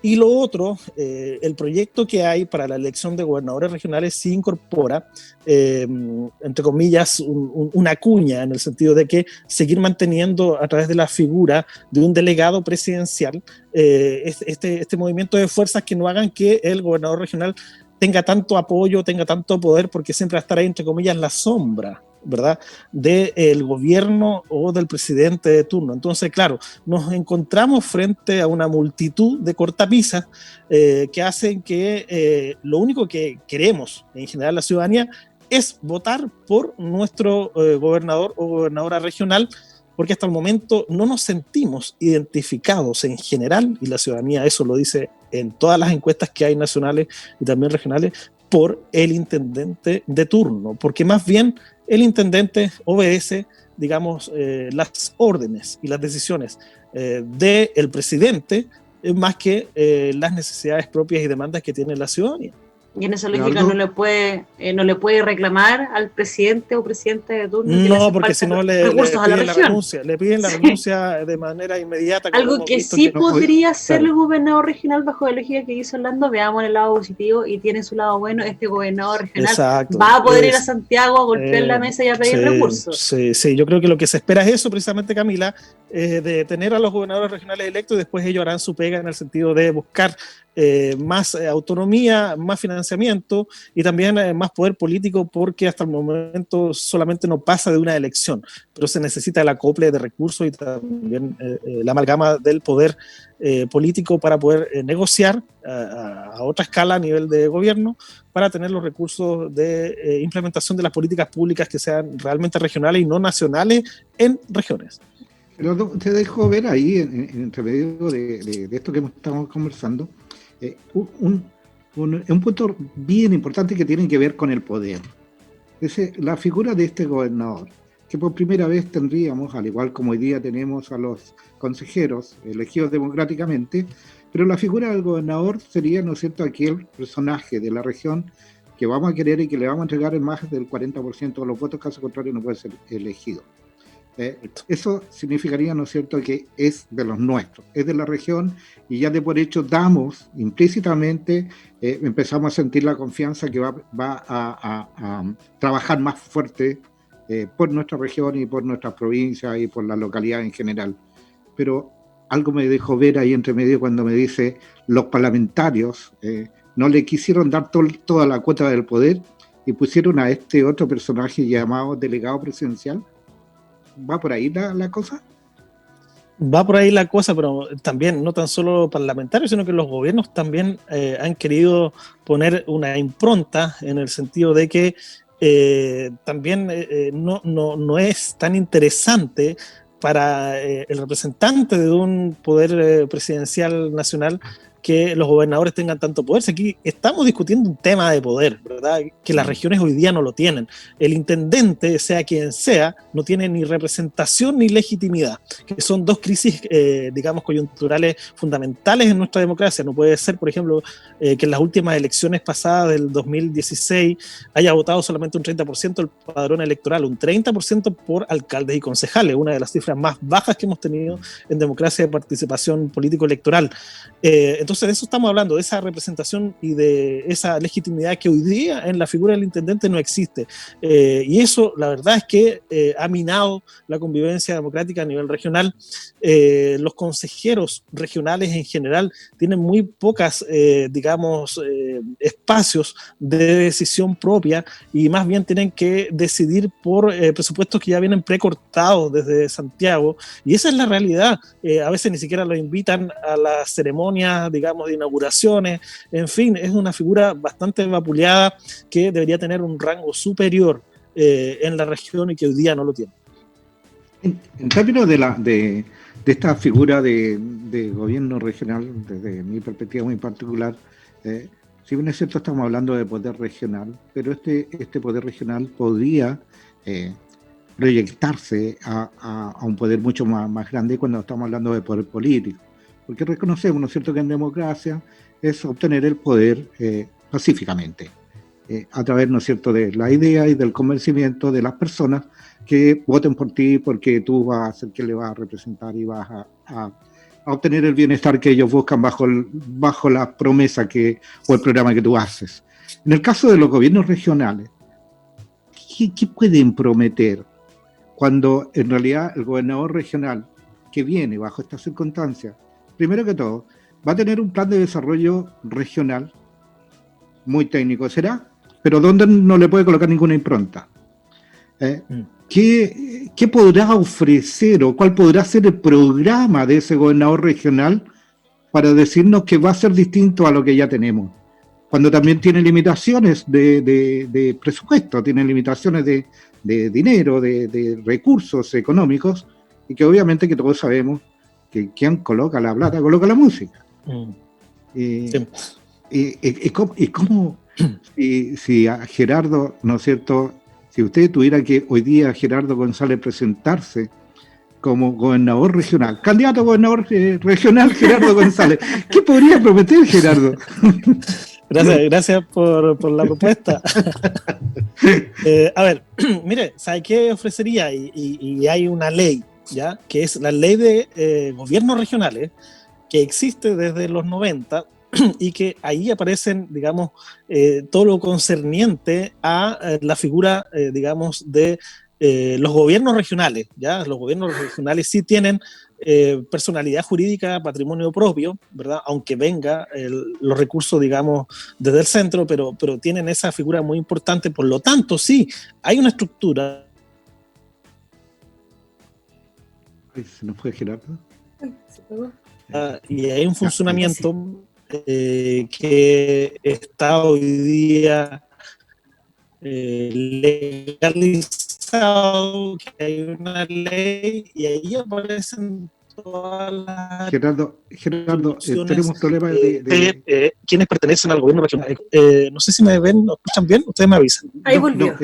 Y lo otro, el proyecto que hay para la elección de gobernadores regionales sí incorpora, entre comillas, una cuña, en el sentido de que seguir manteniendo a través de la figura de un delegado presidencial este movimiento de fuerzas que no hagan que el gobernador regional tenga tanto apoyo, tenga tanto poder, porque siempre va a estar ahí, entre comillas, la sombra, ¿verdad?, del gobierno o del presidente de turno. Entonces, claro, nos encontramos frente a una multitud de cortapisas que hacen que lo único que queremos, en general la ciudadanía, es votar por nuestro gobernador o gobernadora regional, porque hasta el momento no nos sentimos identificados en general, y la ciudadanía eso lo dice en todas las encuestas que hay nacionales y también regionales, por el intendente de turno, porque más bien el intendente obedece, digamos, las órdenes y las decisiones del presidente, más que las necesidades propias y demandas que tiene la ciudadanía. Y en esa lógica no le puede reclamar al presidente o presidente de turno. No, porque si no le piden la renuncia de manera inmediata. Algo que sí podría ser el gobernador regional, bajo la lógica que hizo Orlando. Veamos el lado positivo y tiene su lado bueno. Este gobernador regional va a poder ir a Santiago a golpear la mesa y a pedir recursos. Sí, yo creo que lo que se espera es eso precisamente, Camila, de tener a los gobernadores regionales electos y después ellos harán su pega en el sentido de buscar más autonomía, más financiamiento y también más poder político, porque hasta el momento solamente no pasa de una elección, pero se necesita el acople de recursos y también la amalgama del poder político para poder negociar a otra escala a nivel de gobierno para tener los recursos de implementación de las políticas públicas que sean realmente regionales y no nacionales en regiones. Pero te dejo ver ahí, entre medio de esto que estamos conversando, un punto bien importante que tiene que ver con el poder. La figura de este gobernador, que por primera vez tendríamos, al igual como hoy día tenemos a los consejeros elegidos democráticamente, pero la figura del gobernador sería, ¿no es cierto?, aquel personaje de la región que vamos a querer y que le vamos a entregar el más del 40% de los votos, caso contrario no puede ser elegido. Eso significaría, ¿no es cierto?, que es de los nuestros, es de la región, y ya de por hecho damos implícitamente, empezamos a sentir la confianza que va a trabajar más fuerte por nuestra región y por nuestras provincias y por la localidad en general. Pero algo me dejó ver ahí entre medio cuando me dice los parlamentarios no le quisieron dar toda la cuota del poder y pusieron a este otro personaje llamado delegado presidencial. ¿Va por ahí la cosa? Va por ahí la cosa, pero también no tan solo parlamentarios, sino que los gobiernos también han querido poner una impronta en el sentido de que también no es tan interesante para el representante de un poder presidencial nacional que los gobernadores tengan tanto poder. Aquí estamos discutiendo un tema de poder, ¿verdad?, que las regiones hoy día no lo tienen. El intendente, sea quien sea, no tiene ni representación ni legitimidad, que son dos crisis, digamos, coyunturales fundamentales en nuestra democracia. No puede ser, por ejemplo, que en las últimas elecciones pasadas del 2016 haya votado solamente un 30% del padrón electoral, un 30% por alcaldes y concejales, una de las cifras más bajas que hemos tenido en democracia de participación político-electoral. Entonces de eso estamos hablando, de esa representación y de esa legitimidad que hoy día en la figura del intendente no existe. Y eso, la verdad es que ha minado la convivencia democrática a nivel regional. Los consejeros regionales en general tienen muy pocas, digamos, espacios de decisión propia y más bien tienen que decidir por presupuestos que ya vienen precortados desde Santiago. Y esa es la realidad. A veces ni siquiera los invitan a las ceremonias, digamos, de inauguraciones. En fin, es una figura bastante vapuleada que debería tener un rango superior en la región y que hoy día no lo tiene. En términos de esta figura de gobierno regional, desde mi perspectiva muy particular, si bien es cierto estamos hablando de poder regional, pero este poder regional podría proyectarse a un poder mucho más grande cuando estamos hablando de poder político. Porque reconocemos, ¿no es cierto?, que en democracia es obtener el poder pacíficamente, a través, ¿no es cierto?, de la idea y del convencimiento de las personas que voten por ti porque tú vas a ser quien le vas a representar y vas a obtener el bienestar que ellos buscan bajo la promesa o el programa que tú haces. En el caso de los gobiernos regionales, ¿qué pueden prometer cuando en realidad el gobernador regional que viene bajo estas circunstancias, primero que todo, va a tener un plan de desarrollo regional muy técnico, será, pero donde no le puede colocar ninguna impronta? ¿Qué podrá ofrecer o cuál podrá ser el programa de ese gobernador regional para decirnos que va a ser distinto a lo que ya tenemos? Cuando también tiene limitaciones de presupuesto, tiene limitaciones de dinero, de recursos económicos, y que obviamente que todos sabemos que quien coloca la plata coloca la música. Sí. Y cómo si a Gerardo, ¿no es cierto?, si usted tuviera que hoy día Gerardo González presentarse como gobernador regional, candidato a gobernador regional Gerardo González, ¿qué podría prometer, Gerardo? Gracias por la propuesta. A ver, mire, ¿sabe qué ofrecería? Y hay una ley, ¿ya?, que es la ley de gobiernos regionales, que existe desde los 90 y que ahí aparecen, digamos, todo lo concerniente a la figura, digamos, de los gobiernos regionales, ¿ya? Los gobiernos regionales sí tienen personalidad jurídica, patrimonio propio, ¿verdad? Aunque venga los recursos, digamos, desde el centro, pero tienen esa figura muy importante. Por lo tanto, sí, hay una estructura. Ay, se nos fue Gerardo. Y hay un funcionamiento que está hoy día legalizado, que hay una ley y ahí aparecen todas las Gerardo, tenemos problemas quienes pertenecen al gobierno regional. No sé si me ven o escuchan bien, ustedes me avisan. Ahí volvió.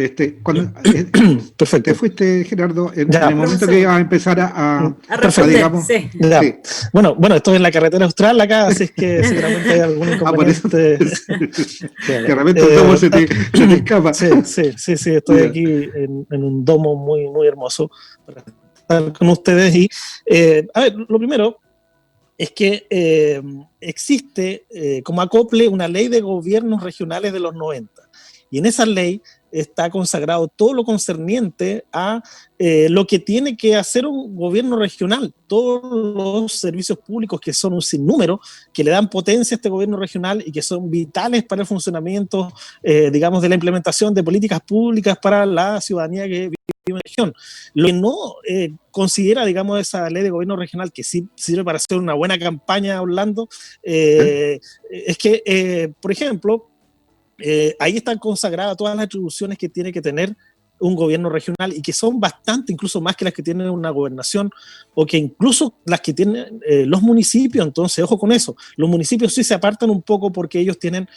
Perfecto. Te fuiste, Gerardo, en Ya, el momento que ibas a empezar a responder, digamos, sí. Ya. Sí. Bueno, esto es la carretera austral acá, así es que seguramente hay algún inconveniente. De repente el domo se te escapa. Sí, estoy aquí en un domo muy, muy hermoso para estar con ustedes. Y, a ver, lo primero es que existe como acople una ley de gobiernos regionales de los 90. Y en esa ley está consagrado todo lo concerniente a lo que tiene que hacer un gobierno regional. Todos los servicios públicos que son un sinnúmero, que le dan potencia a este gobierno regional y que son vitales para el funcionamiento, digamos, de la implementación de políticas públicas para la ciudadanía que vive en la región. Lo que no considera, digamos, esa ley de gobierno regional, que sí sirve para hacer una buena campaña hablando, es que, por ejemplo, ahí están consagradas todas las atribuciones que tiene que tener un gobierno regional y que son bastante, incluso más que las que tiene una gobernación o que incluso las que tienen los municipios. Entonces, ojo con eso, los municipios sí se apartan un poco porque ellos tienen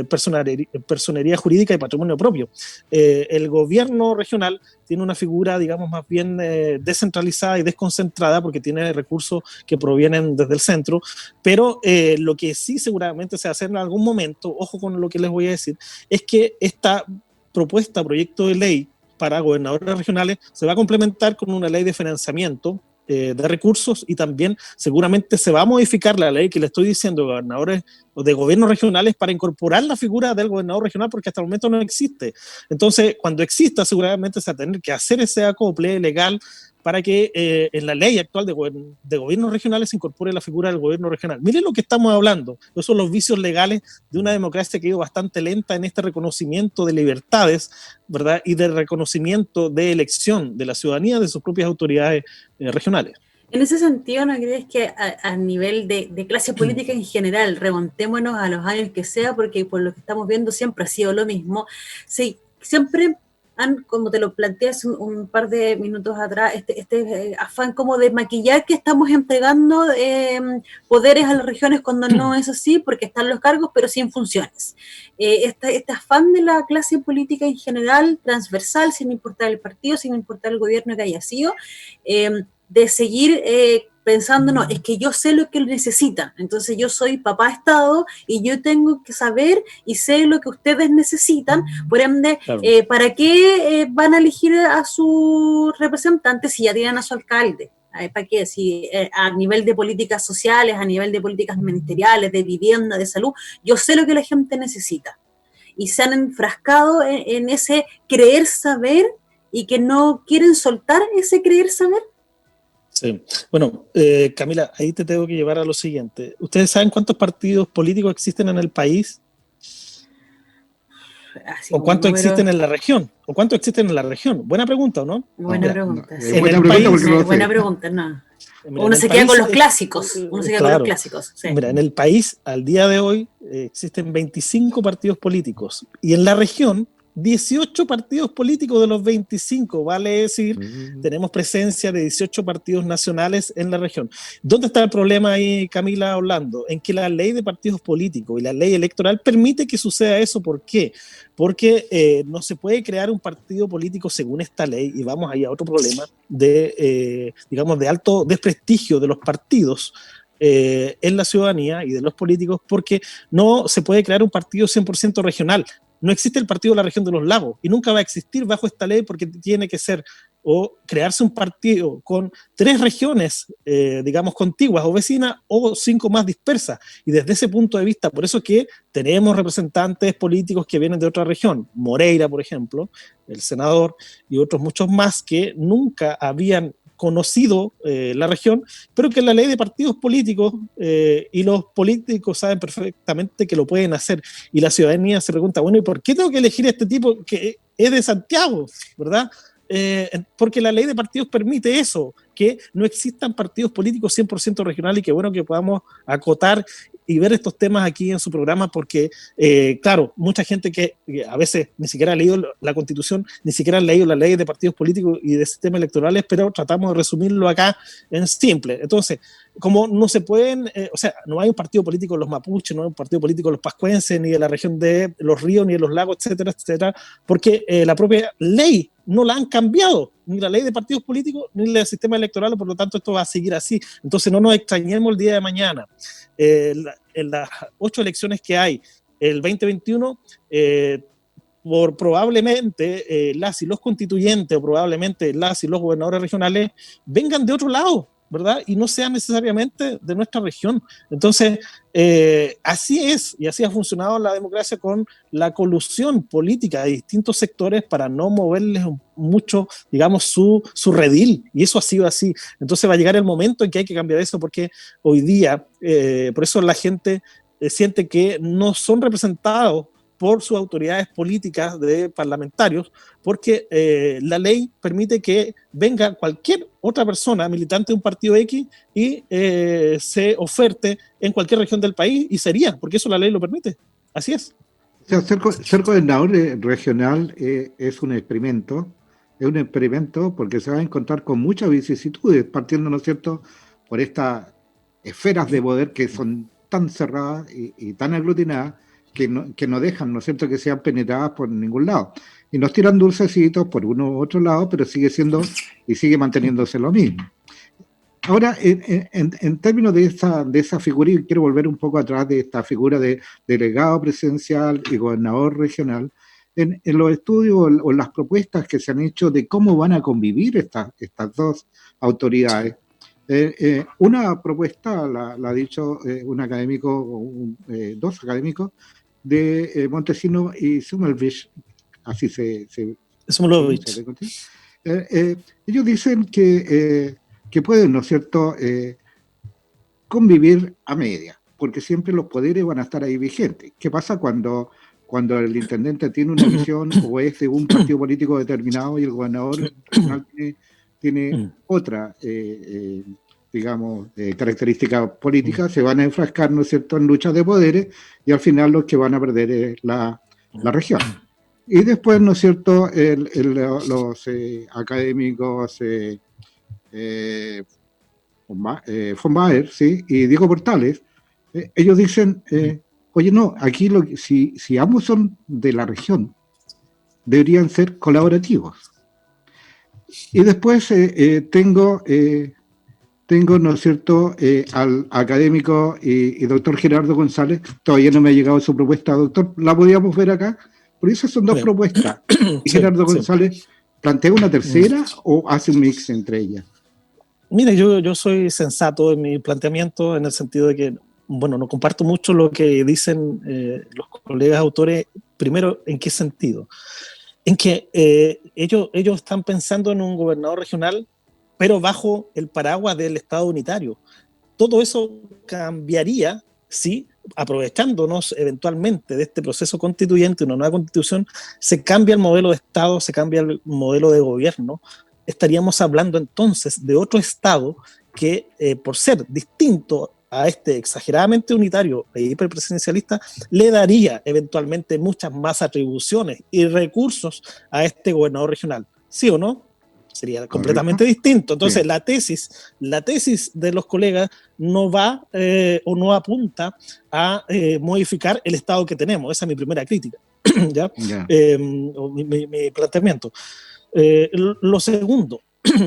personería jurídica y patrimonio propio. El gobierno regional tiene una figura, digamos, más bien descentralizada y desconcentrada porque tiene recursos que provienen desde el centro, pero lo que sí seguramente se va a hacer en algún momento, ojo con lo que les voy a decir, es que esta proyecto de ley para gobernadores regionales se va a complementar con una ley de financiamiento de recursos y también seguramente se va a modificar la ley que le estoy diciendo de gobernadores o de gobiernos regionales para incorporar la figura del gobernador regional porque hasta el momento no existe. Entonces, cuando exista seguramente se va a tener que hacer ese acople legal para que en la ley actual de gobiernos regionales se incorpore la figura del gobierno regional. Miren lo que estamos hablando, esos son los vicios legales de una democracia que ha ido bastante lenta en este reconocimiento de libertades, ¿verdad? Y de reconocimiento de elección de la ciudadanía de sus propias autoridades regionales. En ese sentido, ¿no crees que a nivel de clase política en general, remontémonos a los años que sea, porque por lo que estamos viendo siempre ha sido lo mismo, sí, siempre como te lo planteé hace un par de minutos atrás, este afán como de maquillar que estamos entregando poderes a las regiones cuando no es así, porque están los cargos, pero sin funciones. Este afán de la clase política en general, transversal, sin importar el partido, sin importar el gobierno que haya sido, de seguir pensando, no, es que yo sé lo que necesitan, entonces yo soy papá Estado y yo tengo que saber y sé lo que ustedes necesitan, por ende, claro. ¿Para qué van a elegir a sus representantes si ya tienen a su alcalde? ¿Para qué? Si a nivel de políticas sociales, a nivel de políticas ministeriales, de vivienda, de salud, yo sé lo que la gente necesita. Y se han enfrascado en ese creer saber y que no quieren soltar ese creer saber. Sí. Bueno, Camila, ahí te tengo que llevar a lo siguiente. ¿Ustedes saben cuántos partidos políticos existen en el país? ¿O cuántos existen en la región? ¿O cuántos existen en la región? Buena pregunta, ¿no? Buena pregunta. Buena pregunta, no. Mira, uno se queda con los clásicos. Sí. Mira, en el país, al día de hoy, existen 25 partidos políticos. Y en la región, 18 partidos políticos de los 25, vale decir, tenemos presencia de 18 partidos nacionales en la región. ¿Dónde está el problema ahí, Camila, hablando? En que la ley de partidos políticos y la ley electoral permite que suceda eso. ¿Por qué? Porque no se puede crear un partido político según esta ley, y vamos ahí a otro problema digamos, de alto desprestigio de los partidos en la ciudadanía y de los políticos, porque no se puede crear un partido 100% regional. No existe el partido de la región de los lagos y nunca va a existir bajo esta ley porque tiene que ser o crearse un partido con 3 regiones, digamos, contiguas o vecinas, o 5 más dispersas. Y desde ese punto de vista, por eso que tenemos representantes políticos que vienen de otra región, Moreira, por ejemplo, el senador, y otros muchos más que nunca habían conocido la región, pero que la ley de partidos políticos y los políticos saben perfectamente que lo pueden hacer. Y la ciudadanía se pregunta, bueno, ¿y por qué tengo que elegir a este tipo que es de Santiago, verdad? Porque la ley de partidos permite eso, que no existan partidos políticos 100% regionales, y que bueno que podamos acotar y ver estos temas aquí en su programa, porque claro, mucha gente que a veces ni siquiera ha leído la Constitución, ni siquiera ha leído las leyes de partidos políticos y de sistemas electorales, pero tratamos de resumirlo acá en simple. Entonces, como no se pueden, o sea, no hay un partido político de los mapuches, no hay un partido político de los pascuenses, ni de la región de los ríos, ni de los lagos, etcétera, etcétera, porque la propia ley no la han cambiado, ni la ley de partidos políticos, ni el sistema electoral, por lo tanto esto va a seguir así. Entonces no nos extrañemos el día de mañana. En las 8 elecciones que hay, el 2021, probablemente las y los constituyentes, o probablemente las y los gobernadores regionales vengan de otro lado, ¿verdad? Y no sean necesariamente de nuestra región. Entonces, así es, y así ha funcionado la democracia, con la colusión política de distintos sectores para no moverles mucho, digamos, su redil, y eso ha sido así. Entonces va a llegar el momento en que hay que cambiar eso, porque hoy día, por eso la gente siente que no son representados por sus autoridades políticas de parlamentarios, porque la ley permite que venga cualquier otra persona militante de un partido X y se oferte en cualquier región del país, y sería, porque eso la ley lo permite. Así es. O sea, ser gobernador regional es un experimento porque se va a encontrar con muchas vicisitudes, partiendo, ¿no es cierto?, por estas esferas de poder que son tan cerradas y tan aglutinadas, que no dejan, ¿no es cierto?, que sean penetradas por ningún lado. Y nos tiran dulcecitos por uno u otro lado, pero sigue siendo y sigue manteniéndose lo mismo. Ahora, en términos de esa figura, y quiero volver un poco atrás de esta figura de delegado presidencial y gobernador regional, en los estudios o las propuestas que se han hecho de cómo van a convivir estas dos autoridades, una propuesta la ha dicho un académico, dos académicos, de Montesino y Sumovich, así se Sumovich. Ellos dicen que pueden, ¿no es cierto?, convivir a media, porque siempre los poderes van a estar ahí vigentes. ¿Qué pasa cuando el intendente tiene una visión o es de un partido político determinado y el gobernador regional tiene otra, digamos, característica política? Se van a enfrascar, ¿no es cierto?, en luchas de poderes, y al final los que van a perder es la región. Y después, ¿no es cierto?, los académicos von Baer, ¿sí?, y Diego Portales, ellos dicen, oye, no, aquí si ambos son de la región, deberían ser colaborativos. Y después tengo, ¿no es cierto?, al académico y doctor Gerardo González. Todavía no me ha llegado su propuesta, doctor, ¿la podíamos ver acá? Por eso son dos propuestas. ¿Y Gerardo González plantea una tercera o hace un mix entre ellas? Mira, yo soy sensato en mi planteamiento, en el sentido de que, bueno, no comparto mucho lo que dicen los colegas autores. Primero, ¿en qué sentido? En que ellos están pensando en un gobernador regional, pero bajo el paraguas del Estado unitario. Todo eso cambiaría si, aprovechándonos eventualmente de este proceso constituyente, una nueva constitución, se cambia el modelo de Estado, se cambia el modelo de gobierno. Estaríamos hablando entonces de otro Estado que, por ser distinto a este exageradamente unitario e hiperpresidencialista, le daría eventualmente muchas más atribuciones y recursos a este gobernador regional. ¿Sí o no? Sería completamente distinto. Entonces, la tesis de los colegas no va o no apunta a modificar el Estado que tenemos. Esa es mi primera crítica, ¿ya? O mi planteamiento. Lo segundo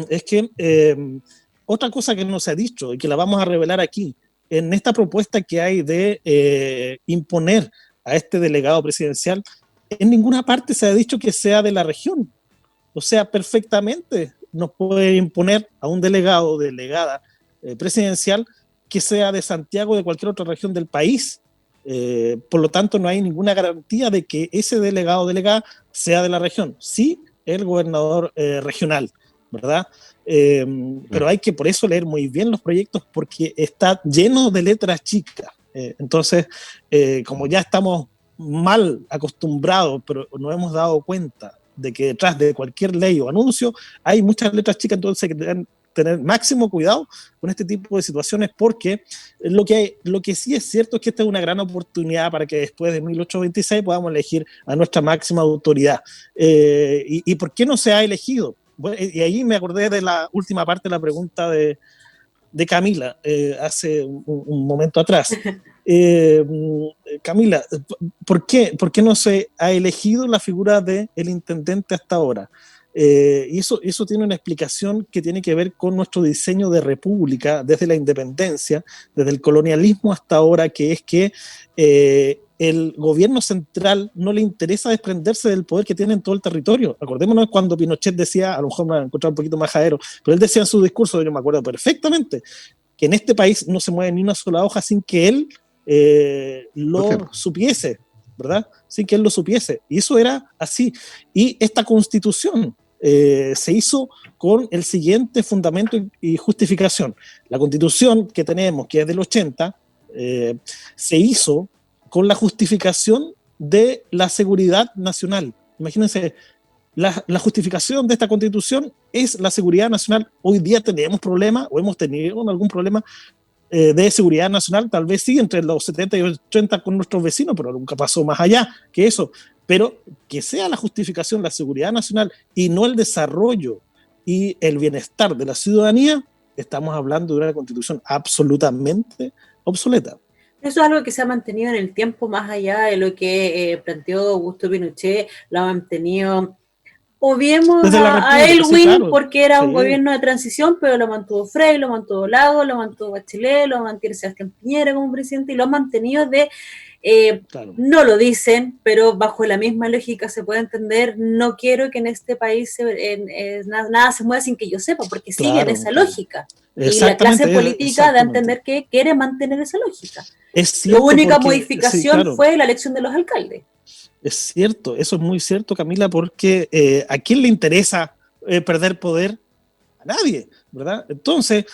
es que otra cosa que no se ha dicho y que la vamos a revelar aquí, en esta propuesta que hay de imponer a este delegado presidencial, en ninguna parte se ha dicho que sea de la región. O sea, perfectamente nos puede imponer a un delegado o delegada presidencial que sea de Santiago o de cualquier otra región del país. Por lo tanto, no hay ninguna garantía de que ese delegado o delegada sea de la región. Sí, el gobernador regional, ¿verdad? Pero hay que por eso leer muy bien los proyectos, porque está lleno de letras chicas. Entonces, como ya estamos mal acostumbrados, pero nos hemos dado cuenta de que detrás de cualquier ley o anuncio hay muchas letras chicas, entonces hay que tener máximo cuidado con este tipo de situaciones, porque lo que sí es cierto es que esta es una gran oportunidad para que después de 1826 podamos elegir a nuestra máxima autoridad. ¿Y por qué no se ha elegido? Bueno, y ahí me acordé de la última parte de la pregunta de Camila hace un momento atrás. Camila, ¿por qué no se ha elegido la figura del intendente hasta ahora? Y eso tiene una explicación que tiene que ver con nuestro diseño de república desde la independencia, desde el colonialismo hasta ahora, que es que el gobierno central no le interesa desprenderse del poder que tiene en todo el territorio. Acordémonos cuando Pinochet decía, a lo mejor me voy a encontrar un poquito más jadero, pero él decía en su discurso, yo me acuerdo perfectamente, que en este país no se mueve ni una sola hoja sin que él lo supiese, ¿verdad? Sin que él lo supiese. Y eso era así. Y esta constitución se hizo con el siguiente fundamento y justificación. La constitución que tenemos, que es del 80, se hizo con la justificación de la seguridad nacional. Imagínense, la justificación de esta constitución es la seguridad nacional. Hoy día tenemos problemas, o hemos tenido algún problema de seguridad nacional, tal vez sí, entre los 70 y 80 con nuestros vecinos, pero nunca pasó más allá que eso. Pero que sea la justificación la seguridad nacional y no el desarrollo y el bienestar de la ciudadanía, estamos hablando de una constitución absolutamente obsoleta. Eso es algo que se ha mantenido en el tiempo, más allá de lo que planteó Augusto Pinochet, lo ha mantenido. Odiemos a Elwin, sí, claro, porque era un gobierno de transición, pero lo mantuvo Frei, lo mantuvo Lagos, lo mantuvo Bachelet, lo mantiene Sebastián Piñera como presidente y lo ha mantenido claro. No lo dicen, pero bajo la misma lógica se puede entender, no quiero que en este país nada se mueva sin que yo sepa, porque claro, siguen esa lógica. Y la clase política da a entender que quiere mantener esa lógica. La única modificación sí, claro, fue la elección de los alcaldes. Es cierto, eso es muy cierto, Camila, porque ¿a quién le interesa perder poder? A nadie, ¿verdad? Entonces,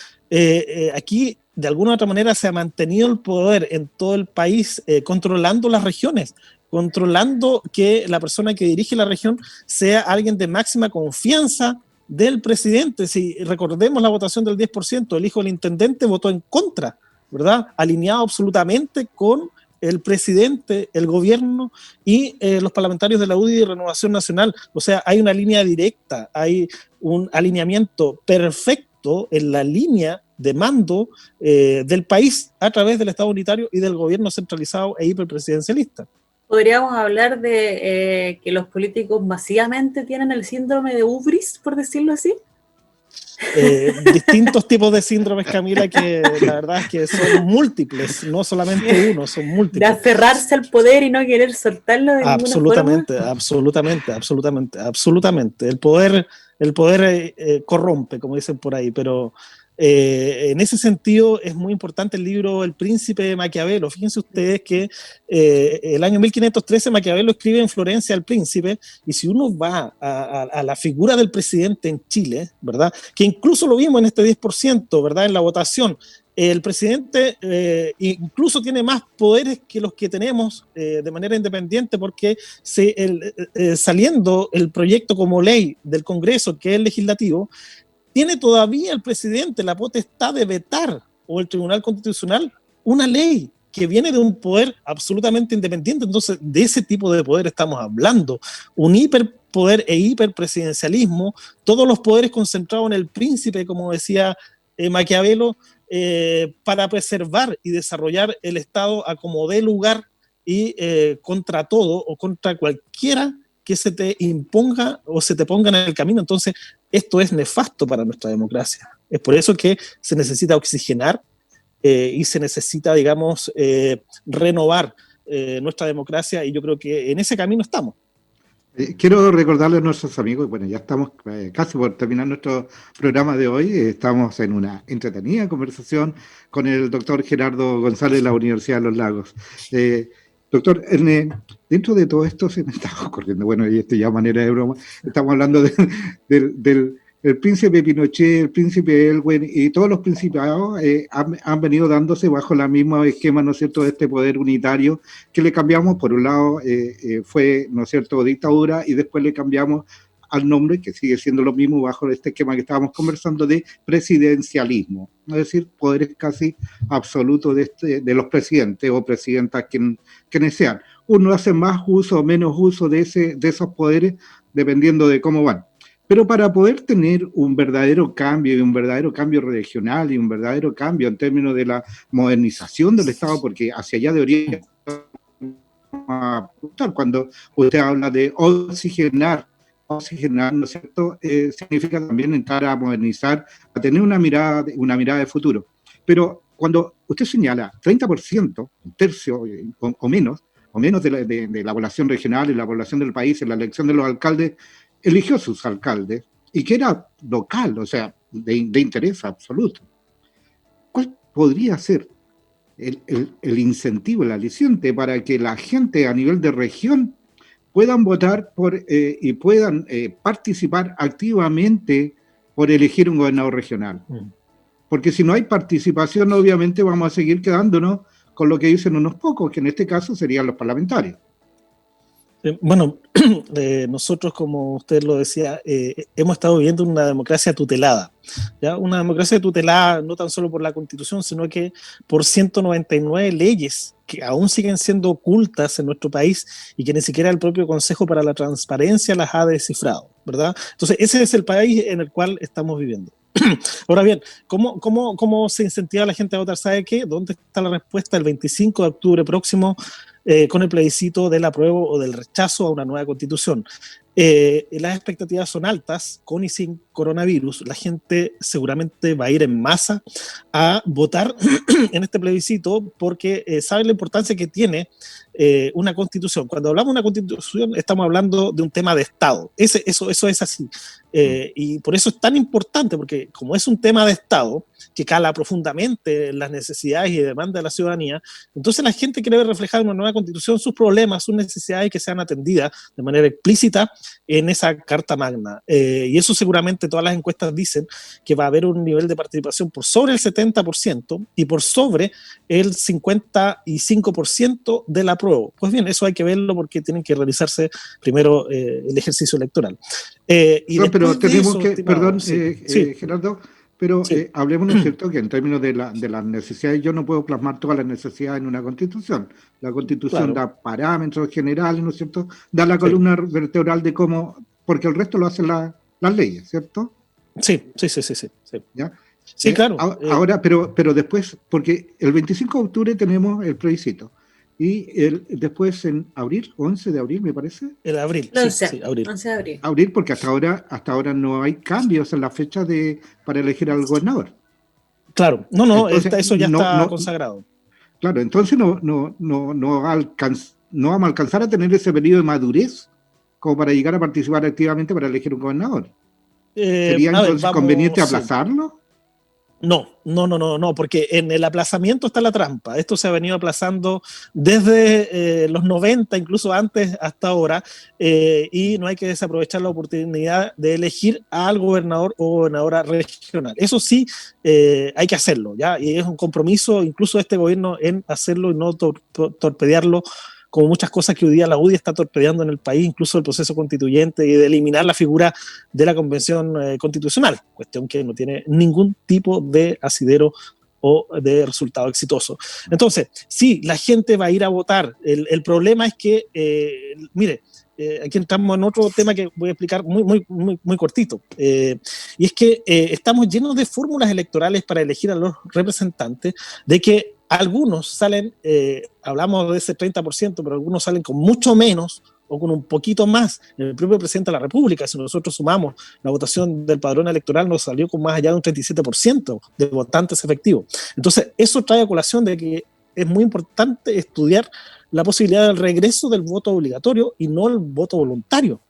aquí de alguna u otra manera se ha mantenido el poder en todo el país, controlando las regiones, controlando que la persona que dirige la región sea alguien de máxima confianza del presidente. Si recordemos la votación del 10%, el hijo del intendente votó en contra, ¿verdad? Alineado absolutamente con el presidente, el gobierno y los parlamentarios de la UDI y Renovación Nacional. O sea, hay una línea directa, hay un alineamiento perfecto en la línea de mando del país a través del Estado unitario y del gobierno centralizado e hiperpresidencialista. Podríamos hablar de que los políticos masivamente tienen el síndrome de Ubris, por decirlo así. Distintos tipos de síndromes, Camila, que la verdad es que son múltiples, no solamente uno, son múltiples. De aferrarse al poder y no querer soltarlo de absolutamente, ninguna forma. Absolutamente. El poder corrompe, como dicen por ahí, pero en ese sentido es muy importante el libro El Príncipe de Maquiavelo. Fíjense ustedes que el año 1513 Maquiavelo escribe en Florencia El Príncipe, y si uno va a la figura del presidente en Chile, ¿verdad? Que incluso lo vimos en este 10%, ¿verdad? En la votación, el presidente incluso tiene más poderes que los que tenemos de manera independiente, porque saliendo el proyecto como ley del Congreso, que es el legislativo, tiene todavía el presidente la potestad de vetar, o el Tribunal Constitucional, una ley que viene de un poder absolutamente independiente. Entonces, de ese tipo de poder estamos hablando, un hiperpoder e hiperpresidencialismo, todos los poderes concentrados en el príncipe, como decía Maquiavelo, para preservar y desarrollar el Estado a como dé lugar y contra todo o contra cualquiera que se te imponga o se te ponga en el camino. Entonces, esto es nefasto para nuestra democracia. Es por eso que se necesita oxigenar y se necesita, digamos, renovar nuestra democracia, y yo creo que en ese camino estamos. Quiero recordarle a nuestros amigos, bueno, ya estamos casi por terminar nuestro programa de hoy, estamos en una entretenida conversación con el doctor Gerardo González de la Universidad de los Lagos. Doctor, dentro de todo esto se me está ocurriendo, bueno, y esto ya manera de broma, estamos hablando del el príncipe Pinochet, el príncipe Elwin y todos los principados han venido dándose bajo la misma esquema, ¿no es cierto?, de este poder unitario que le cambiamos, por un lado fue, ¿no es cierto?, dictadura, y después le cambiamos al nombre, que sigue siendo lo mismo bajo este esquema que estábamos conversando, de presidencialismo, es decir, poderes casi absolutos de los presidentes o presidentas quienes sean. Uno hace más uso o menos uso de esos poderes dependiendo de cómo van. Pero para poder tener un verdadero cambio, y un verdadero cambio regional, y un verdadero cambio en términos de la modernización del Estado, porque hacia allá debería apuntar, cuando usted habla de oxigenar, ¿no es cierto?, significa también entrar a modernizar, a tener una mirada de futuro. Pero cuando usted señala 30%, un tercio o menos de la población regional y la población del país en la elección de los alcaldes, eligió sus alcaldes, y que era local, o sea, de interés absoluto. ¿Cuál podría ser el incentivo, el aliciente para que la gente a nivel de región puedan votar y puedan participar activamente por elegir un gobernador regional? Porque si no hay participación, obviamente vamos a seguir quedándonos con lo que dicen unos pocos, que en este caso serían los parlamentarios. Bueno, nosotros, como usted lo decía, hemos estado viviendo una democracia tutelada, ¿ya? Una democracia tutelada no tan solo por la Constitución, sino que por 199 leyes que aún siguen siendo ocultas en nuestro país y que ni siquiera el propio Consejo para la Transparencia las ha descifrado, ¿verdad? Entonces, ese es el país en el cual estamos viviendo. Ahora bien, ¿cómo se incentiva a la gente a votar? ¿Sabe qué? ¿Dónde está la respuesta? El 25 de octubre próximo, con el plebiscito del apruebo o del rechazo a una nueva constitución. Las expectativas son altas, con y sin coronavirus. La gente seguramente va a ir en masa a votar en este plebiscito porque sabe la importancia que tiene una constitución. Cuando hablamos de una constitución, estamos hablando de un tema de Estado. Eso es así. Y por eso es tan importante, porque como es un tema de Estado que cala profundamente en las necesidades y demandas de la ciudadanía, entonces la gente quiere ver reflejada en una nueva constitución sus problemas, sus necesidades, que sean atendidas de manera explícita en esa Carta Magna. Y eso seguramente todas las encuestas dicen que va a haber un nivel de participación por sobre el 70% y por sobre el 55% del apruebo. Pues bien, eso hay que verlo porque tienen que realizarse primero el ejercicio electoral. Pero tenemos eso, que, perdón, sí. Gerardo, pero Sí. hablemos, ¿no es cierto?, que en términos de las necesidades, yo no puedo plasmar todas las necesidades en una constitución. La constitución Claro. da parámetros generales, ¿no es cierto?, da la columna vertebral de cómo, porque el resto lo hacen las leyes, ¿cierto? Sí. ¿Ya? Sí, claro. Ahora, pero después, porque el 25 de octubre tenemos el plebiscito, y después en abril, 11 de abril, me parece. El abril, sí, abril. 11 de abril. Abril, porque hasta ahora no hay cambios en la fecha para elegir al gobernador. Claro, no, Entonces, eso ya está consagrado. Claro, entonces no vamos a alcanzar a tener ese periodo de madurez como para llegar a participar activamente para elegir un gobernador. ¿Sería entonces conveniente aplazarlo? No, porque en el aplazamiento está la trampa. Esto se ha venido aplazando desde los 90, incluso antes, hasta ahora, y no hay que desaprovechar la oportunidad de elegir al gobernador o gobernadora regional. Eso sí, hay que hacerlo, ¿ya? Y es un compromiso incluso de este gobierno en hacerlo y no torpedearlo, como muchas cosas que hoy día la UDI está torpedeando en el país, incluso el proceso constituyente, y de eliminar la figura de la convención constitucional, cuestión que no tiene ningún tipo de asidero o de resultado exitoso. Entonces, sí, la gente va a ir a votar. El problema es que, mire, aquí entramos en otro tema que voy a explicar muy cortito, y es que estamos llenos de fórmulas electorales para elegir a los representantes, de que algunos salen, hablamos de ese 30%, pero algunos salen con mucho menos o con un poquito más. El propio presidente de la República, si nosotros sumamos la votación del padrón electoral, nos salió con más allá de un 37% de votantes efectivos. Entonces, eso trae a colación de que es muy importante estudiar la posibilidad del regreso del voto obligatorio y no el voto voluntario,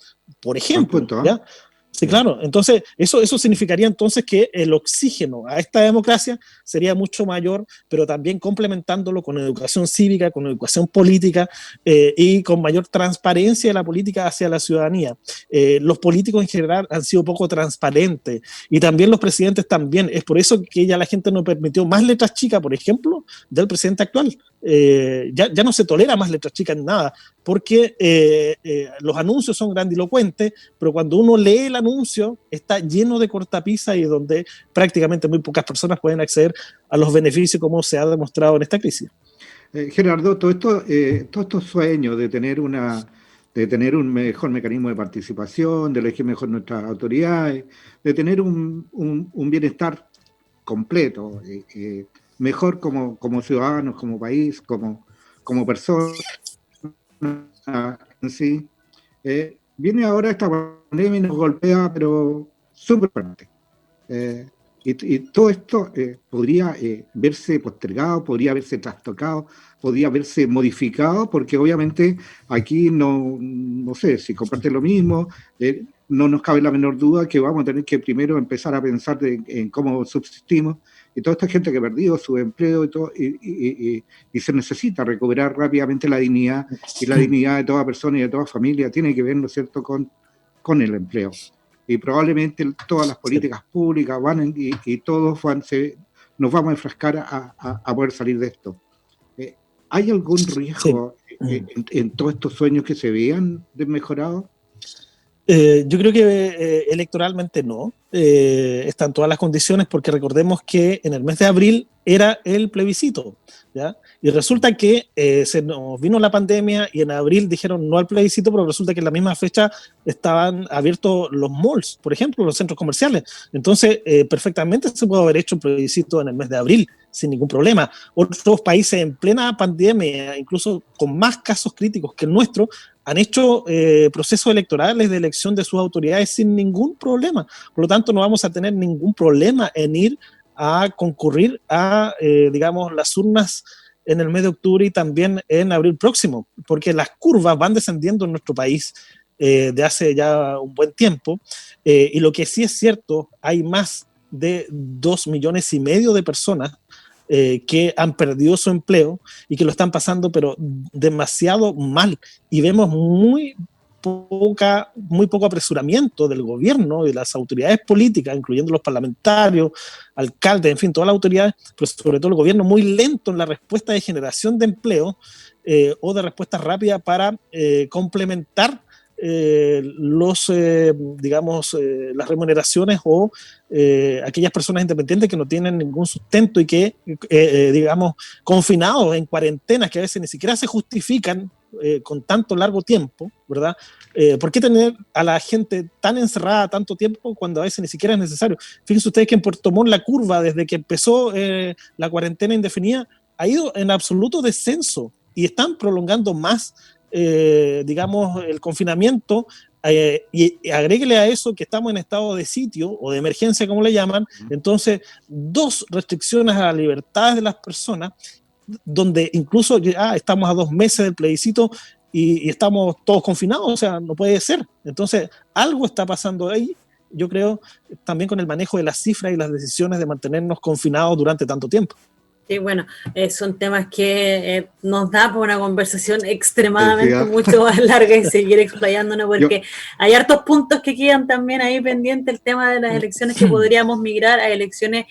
por ejemplo. Punto, ¿eh? ¿Ya? Sí, claro. Entonces, eso significaría entonces que el oxígeno a esta democracia sería mucho mayor, pero también complementándolo con educación cívica, con educación política y con mayor transparencia de la política hacia la ciudadanía. Los políticos en general han sido poco transparentes y también los presidentes también. Es por eso que ya la gente no permitió más letras chicas, por ejemplo, del presidente actual. Ya no se tolera más letras chicas en nada, porque los anuncios son grandilocuentes, pero cuando uno lee el anuncio está lleno de cortapisas y donde prácticamente muy pocas personas pueden acceder a los beneficios como se ha demostrado en esta crisis. Gerardo, todos estos sueños de tener un mejor mecanismo de participación, de elegir mejor nuestras autoridades, de tener un bienestar completo, mejor como ciudadanos, como país, como personas en sí. Viene ahora esta pandemia y nos golpea, pero súper fuerte. Y todo esto podría verse postergado, podría verse trastocado, podría verse modificado, porque obviamente aquí no sé si comparten lo mismo, no nos cabe la menor duda que vamos a tener que primero empezar a pensar en cómo subsistimos, y toda esta gente que ha perdido su empleo y todo, y se necesita recuperar rápidamente la dignidad, y la dignidad de toda persona y de toda familia tiene que ver, ¿no es cierto?, con el empleo. Y probablemente todas las políticas públicas y todos nos vamos a enfrascar a poder salir de esto. ¿Hay algún riesgo en todos estos sueños que se veían desmejorados? Yo creo que electoralmente no. Están todas las condiciones, porque recordemos que en el mes de abril era el plebiscito, ¿ya? Y resulta que se nos vino la pandemia y en abril dijeron no al plebiscito, pero resulta que en la misma fecha estaban abiertos los malls, por ejemplo, los centros comerciales. Entonces, perfectamente se puede haber hecho un plebiscito en el mes de abril sin ningún problema. Otros países en plena pandemia, incluso con más casos críticos que el nuestro, han hecho procesos electorales de elección de sus autoridades sin ningún problema. Por lo tanto, no vamos a tener ningún problema en ir a concurrir a, digamos, las urnas en el mes de octubre y también en abril próximo, porque las curvas van descendiendo en nuestro país de hace ya un buen tiempo, y lo que sí es cierto, hay más de 2,5 millones de personas que han perdido su empleo y que lo están pasando pero demasiado mal, y vemos muy poco apresuramiento del gobierno y de las autoridades políticas, incluyendo los parlamentarios, alcaldes, en fin, todas las autoridades, pero sobre todo el gobierno, muy lento en la respuesta de generación de empleo o de respuesta rápida para complementar las remuneraciones o aquellas personas independientes que no tienen ningún sustento y que, digamos, confinados en cuarentenas que a veces ni siquiera se justifican con tanto largo tiempo, ¿verdad? ¿Por qué tener a la gente tan encerrada tanto tiempo cuando a veces ni siquiera es necesario? Fíjense ustedes que en Puerto Montt la curva, desde que empezó la cuarentena indefinida, ha ido en absoluto descenso y están prolongando más digamos, el confinamiento, y agréguele a eso que estamos en estado de sitio o de emergencia, como le llaman. Entonces, 2 restricciones a la libertad de las personas, donde incluso ya estamos a 2 meses del plebiscito y estamos todos confinados, o sea, no puede ser. Entonces, algo está pasando ahí, yo creo, también con el manejo de las cifras y las decisiones de mantenernos confinados durante tanto tiempo. Sí, bueno, son temas que nos da por una conversación extremadamente mucho más larga y seguir explayándonos, porque hay hartos puntos que quedan también ahí pendientes, el tema de las elecciones, que podríamos migrar a elecciones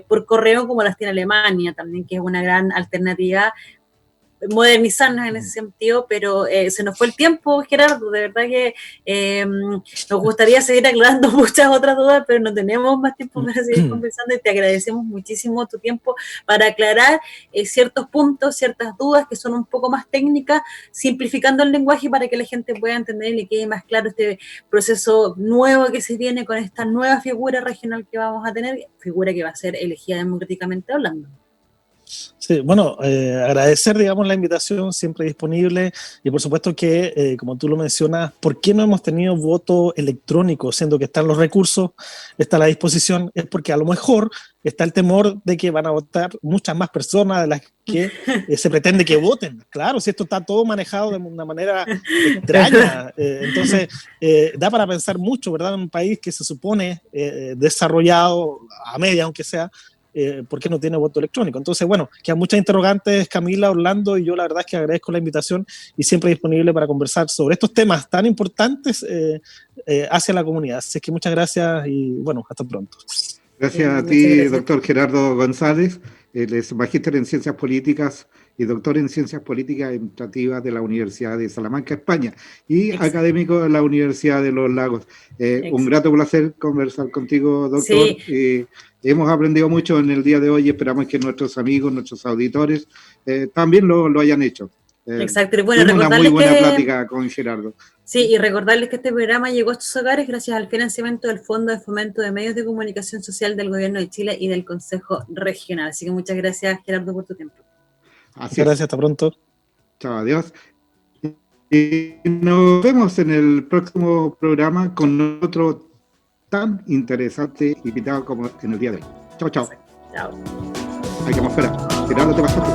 por correo como las tiene Alemania también, que es una gran alternativa, modernizarnos en ese sentido, pero se nos fue el tiempo, Gerardo, de verdad que nos gustaría seguir aclarando muchas otras dudas, pero no tenemos más tiempo para seguir conversando, y te agradecemos muchísimo tu tiempo para aclarar ciertos puntos, ciertas dudas que son un poco más técnicas, simplificando el lenguaje para que la gente pueda entender y le quede más claro este proceso nuevo que se viene con esta nueva figura regional que vamos a tener, figura que va a ser elegida democráticamente hablando. Sí, bueno, agradecer, digamos, la invitación, siempre disponible, y por supuesto que, como tú lo mencionas, ¿por qué no hemos tenido voto electrónico, siendo que están los recursos, está la disposición? Es porque a lo mejor está el temor de que van a votar muchas más personas de las que se pretende que voten. Claro, si esto está todo manejado de una manera extraña, entonces da para pensar mucho, ¿verdad? En un país que se supone desarrollado a media, aunque sea, ¿por qué no tiene voto electrónico? Entonces, bueno, quedan muchas interrogantes, Camila, Orlando, y yo la verdad es que agradezco la invitación y siempre disponible para conversar sobre estos temas tan importantes hacia la comunidad. Así que muchas gracias y bueno, hasta pronto. Gracias a ti, doctor Gerardo González. Él es magíster en Ciencias Políticas y doctor en Ciencias Políticas Administrativas de la Universidad de Salamanca, España, y académico de la Universidad de Los Lagos. Un grato placer conversar contigo, doctor. Sí. Hemos aprendido mucho en el día de hoy y esperamos que nuestros amigos, nuestros auditores también lo hayan hecho. Exacto, y bueno, una muy buena plática con Gerardo. Sí, y recordarles que este programa llegó a estos hogares gracias al financiamiento del Fondo de Fomento de Medios de Comunicación Social del Gobierno de Chile y del Consejo Regional. Así que muchas gracias, Gerardo, por tu tiempo. Muchas gracias, hasta pronto. Chao, adiós. Y nos vemos en el próximo programa con otro tan interesante invitado como en el día de hoy. Chao, chao. Chao. Hay que más esperar. Gerardo, te pasaste.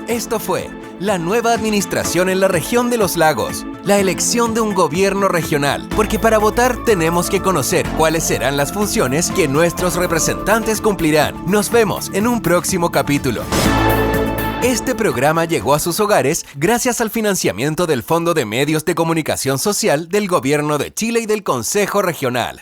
Esto fue la nueva administración en la región de los lagos, la elección de un gobierno regional, porque para votar tenemos que conocer cuáles serán las funciones que nuestros representantes cumplirán. Nos vemos en un próximo capítulo. Este programa llegó a sus hogares gracias al financiamiento del Fondo de Medios de Comunicación Social del Gobierno de Chile y del Consejo Regional.